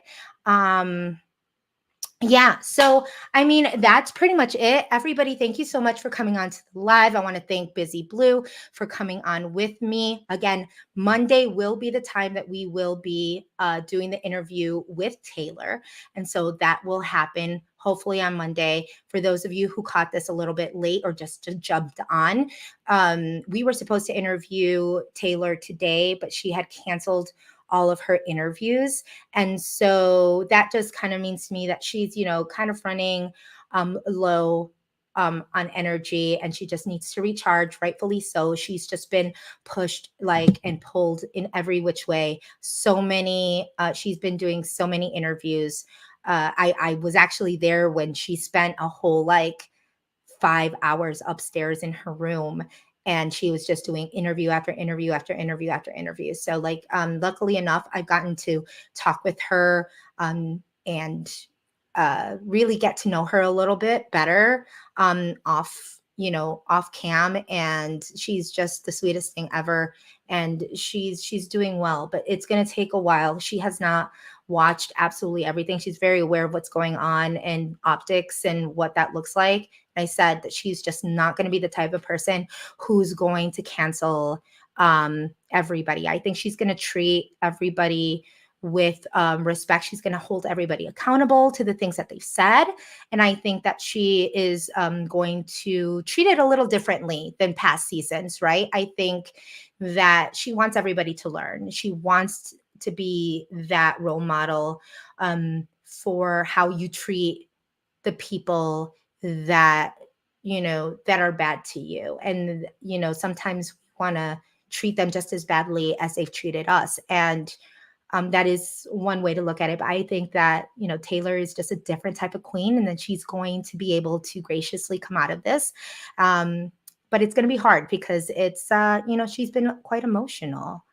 Yeah, so I mean, that's pretty much it. Everybody, thank you so much for coming on to the live. I want to thank Busy Blue for coming on with me. Again, Monday will be the time that we will be doing the interview with Taylor. And so that will happen hopefully on Monday. For those of you who caught this a little bit late or just jumped on, we were supposed to interview Taylor today, but she had canceled all of her interviews. And so that just kind of means to me that she's, kind of running low on energy, and she just needs to recharge, rightfully so. She's just been pushed like and pulled in every which way. She's been doing so many interviews. I was actually there when she spent a whole 5 hours upstairs in her room, and she was just doing interview after interview after interview after interview. So luckily enough, I've gotten to talk with her and really get to know her a little bit better off cam, and she's just the sweetest thing ever, and she's doing well, but it's going to take a while. She has not watched absolutely everything. She's very aware of what's going on in optics and what that looks like. I said that she's just not going to be the type of person who's going to cancel everybody. I think she's going to treat everybody with respect. She's going to hold everybody accountable to the things that they've said. And I think that she is going to treat it a little differently than past seasons, right? I think that she wants everybody to learn. She wants to be that role model for how you treat the people that that are bad to you, and sometimes we want to treat them just as badly as they've treated us, and that is one way to look at it. But I think that Taylor is just a different type of queen, and then she's going to be able to graciously come out of this, but it's going to be hard because it's she's been quite emotional.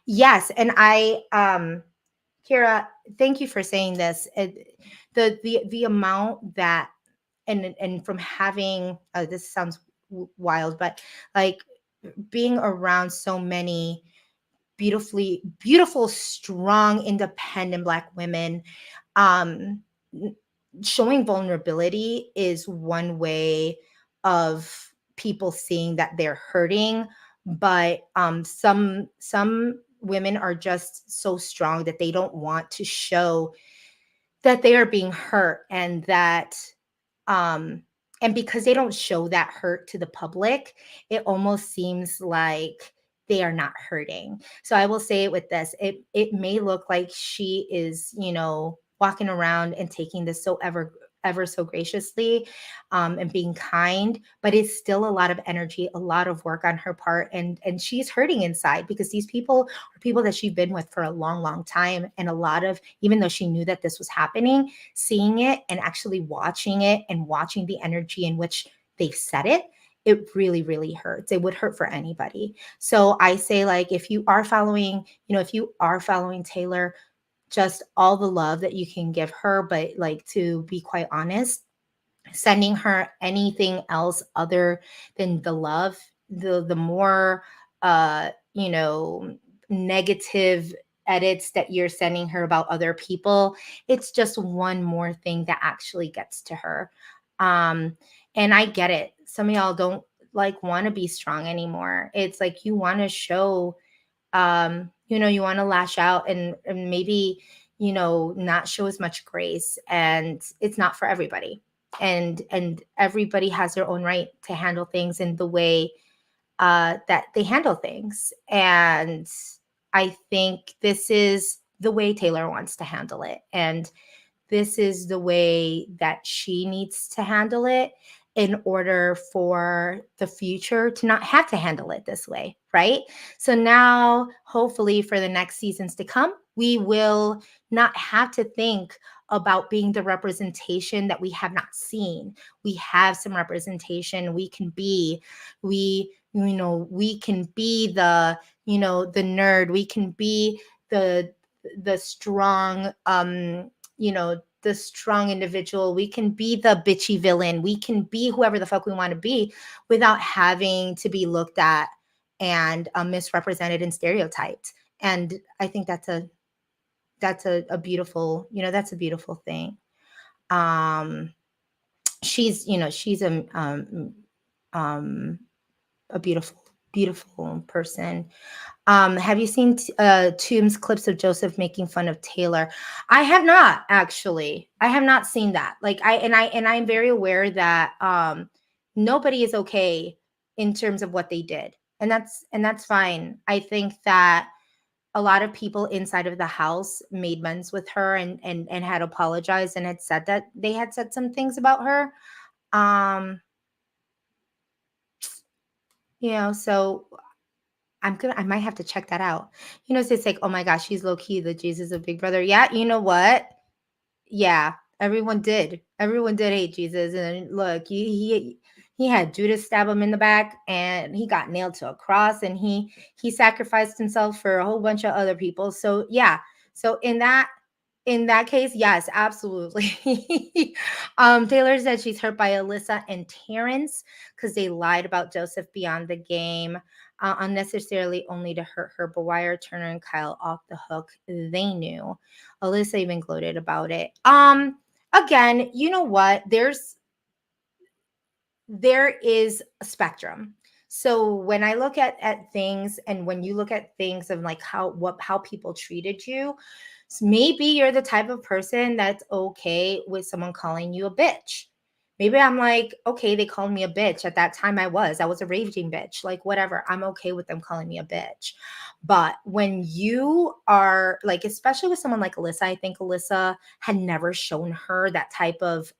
Yes, and Kira, thank you for saying this. The amount that, and from having this sounds wild, but being around so many beautiful, strong, independent Black women, showing vulnerability is one way of people seeing that they're hurting, but some women are just so strong that they don't want to show that they are being hurt, and that and because they don't show that hurt to the public, it almost seems like they are not hurting. So I will say it with this. It may look like she is, walking around and taking this so ever so graciously, and being kind, but it's still a lot of energy, a lot of work on her part, and she's hurting inside because these people are people that she's been with for a long time, and a lot of, even though she knew that this was happening, seeing it and actually watching it and watching the energy in which they said it really hurts. It would hurt for anybody. So I say, if you are following Taylor, just all the love that you can give her, but to be quite honest, sending her anything else other than the love, the more negative edits that you're sending her about other people, it's just one more thing that actually gets to her. And I get it. Some of y'all don't want to be strong anymore. It's you want to show, you want to lash out, and maybe, not show as much grace, and it's not for everybody. And everybody has their own right to handle things in the way that they handle things. And I think this is the way Taylor wants to handle it. And this is the way that she needs to handle it in order for the future to not have to handle it this way, right? So now, hopefully for the next seasons to come, we will not have to think about being the representation that we have not seen. We have some representation. We can be the the nerd. We can be the the strong, the strong individual. We can be the bitchy villain. We can be whoever the fuck we want to be without having to be looked at and misrepresented and stereotyped. And I think that's a beautiful, that's a beautiful thing. Um, she's a beautiful, beautiful person. Have you seen Tomb's clips of Joseph making fun of Taylor? I have not, actually. I have not seen that. Like I'm very aware that nobody is okay in terms of what they did. And that's fine. I think that a lot of people inside of the house made amends with her and had apologized and had said that they had said some things about her. Um, so I might have to check that out. It's like, oh my gosh, she's low key the Jesus of Big Brother. Yeah, you know what? Yeah, everyone did. Everyone did hate Jesus. And look, he had Judas stab him in the back, and he got nailed to a cross, and he sacrificed himself for a whole bunch of other people. So yeah. So in that case, yes, absolutely. Taylor said she's hurt by Alyssa and Terrence because they lied about Joseph beyond the game, unnecessarily, only to hurt her. But why are Turner and Kyle off the hook? They knew. Alyssa even gloated about it. Again, you know what? There is a spectrum. So when I look at things, and when you look at things of like how people treated you, maybe you're the type of person that's okay with someone calling you a bitch. Maybe I'm like, okay, they called me a bitch. At that time, I was a raging bitch. Like, whatever. I'm okay with them calling me a bitch. But when you are like, especially with someone like Alyssa, I think Alyssa had never shown her that type of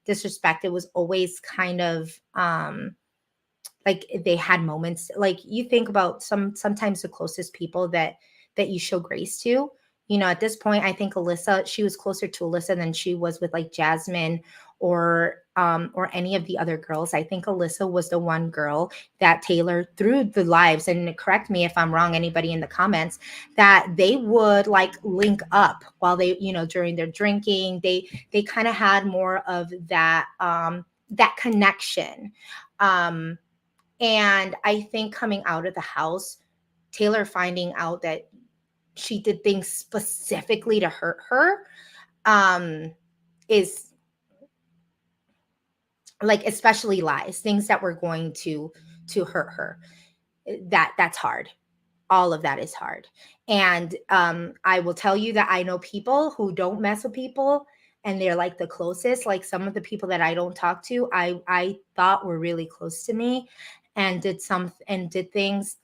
disrespect. It was always kind of like they had moments. Like, you think about sometimes the closest people that you show grace to. At this point, I think Alyssa, she was closer to Alyssa than she was with like Jasmine or any of the other girls. I think Alyssa was the one girl that Taylor, through the lives, and correct me if I'm wrong, anybody in the comments, that they would like link up while they, during their drinking. They kind of had more of that connection. Um and I think coming out of the house, Taylor finding out that she did things specifically to hurt her, um, is like, especially lies, things that were going to hurt her. That's hard. All of that is hard. And I will tell you that I know people who don't mess with people, and they're like the closest. Like, some of the people that I don't talk to, I thought were really close to me, and did things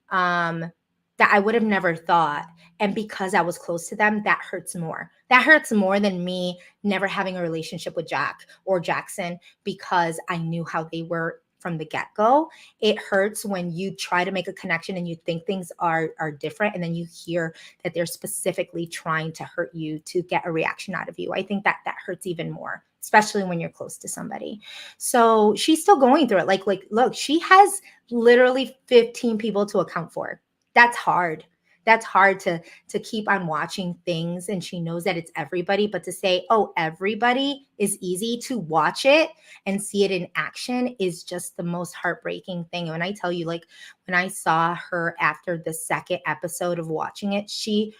um that I would have never thought. And because I was close to them, that hurts more. That hurts more than me never having a relationship with Jack or Jackson, because I knew how they were from the get-go. It hurts when you try to make a connection and you think things are different, and then you hear that they're specifically trying to hurt you to get a reaction out of you. I think that hurts even more, especially when you're close to somebody. So she's still going through it. Like, look, she has literally 15 people to account for. That's hard. That's hard to keep on watching things, and she knows that it's everybody. But to say, oh, everybody is easy, to watch it and see it in action is just the most heartbreaking thing. And when I tell you, like, when I saw her after the second episode of watching it, she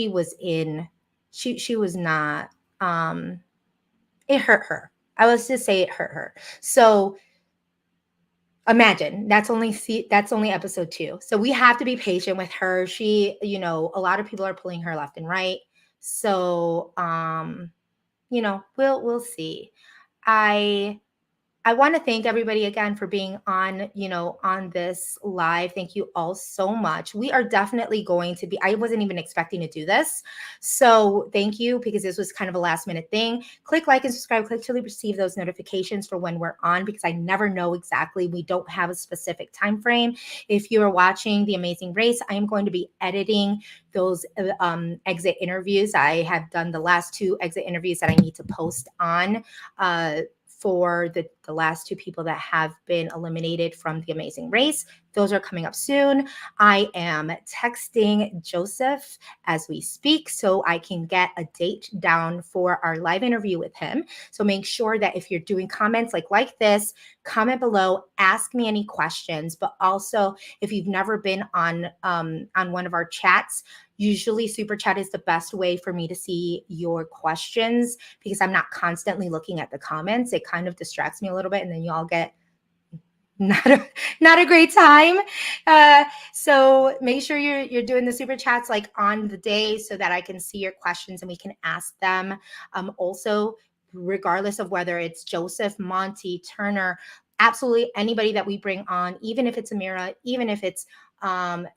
was in, she was not, it hurt her. I was to say it hurt her. So imagine that's only episode 2. So we have to be patient with her. She, a lot of people are pulling her left and right. So we'll see. I I want to thank everybody again for being on this live. Thank you all so much. We are definitely going to be, I wasn't even expecting to do this. So thank you, because this was kind of a last minute thing. Click like and subscribe, click to receive those notifications for when we're on, because I never know exactly. We don't have a specific time frame. If you are watching The Amazing Race, I am going to be editing those exit interviews. I have done the last 2 exit interviews that I need to post on for the last two people that have been eliminated from The Amazing Race. Those are coming up soon. I am texting Joseph as we speak so I can get a date down for our live interview with him. So make sure that if you're doing comments like this, comment below, ask me any questions, but also if you've never been on one of our chats, usually super chat is the best way for me to see your questions because I'm not constantly looking at the comments. It kind of distracts me a little bit, and then you all get not a great time. So make sure you're doing the super chats like on the day so that I can see your questions and we can ask them. Also, regardless of whether it's Joseph, Monty, Turner, absolutely anybody that we bring on, even if it's Amira, even if it's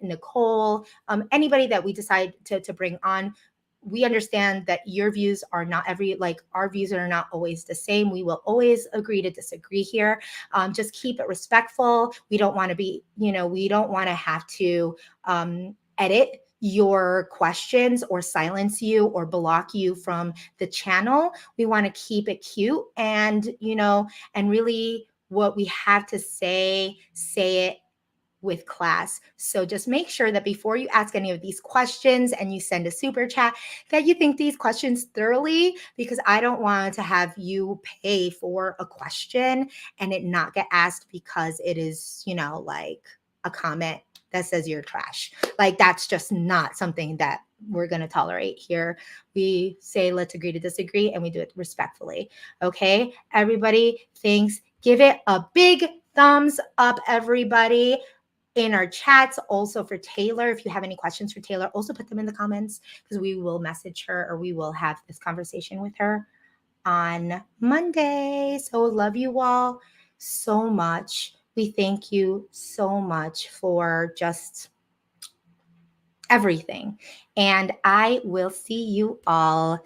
Nicole, anybody that we decide to bring on, we understand that your views are not our views are not always the same. We will always agree to disagree here. Just keep it respectful. We don't want to be, we don't want to have to edit your questions or silence you or block you from the channel. We want to keep it cute and, and really what we have to say it with class. So just make sure that before you ask any of these questions and you send a super chat, that you think these questions thoroughly, because I don't want to have you pay for a question and it not get asked because it is, like a comment that says you're trash. Like that's just not something that we're going to tolerate here. We say, let's agree to disagree, and we do it respectfully. Okay, everybody, thanks. Give it a big thumbs up, everybody. In our chats, also for Taylor, if you have any questions for Taylor, also put them in the comments because we will message her or we will have this conversation with her on Monday. So love you all so much. We thank you so much for just everything. And I will see you all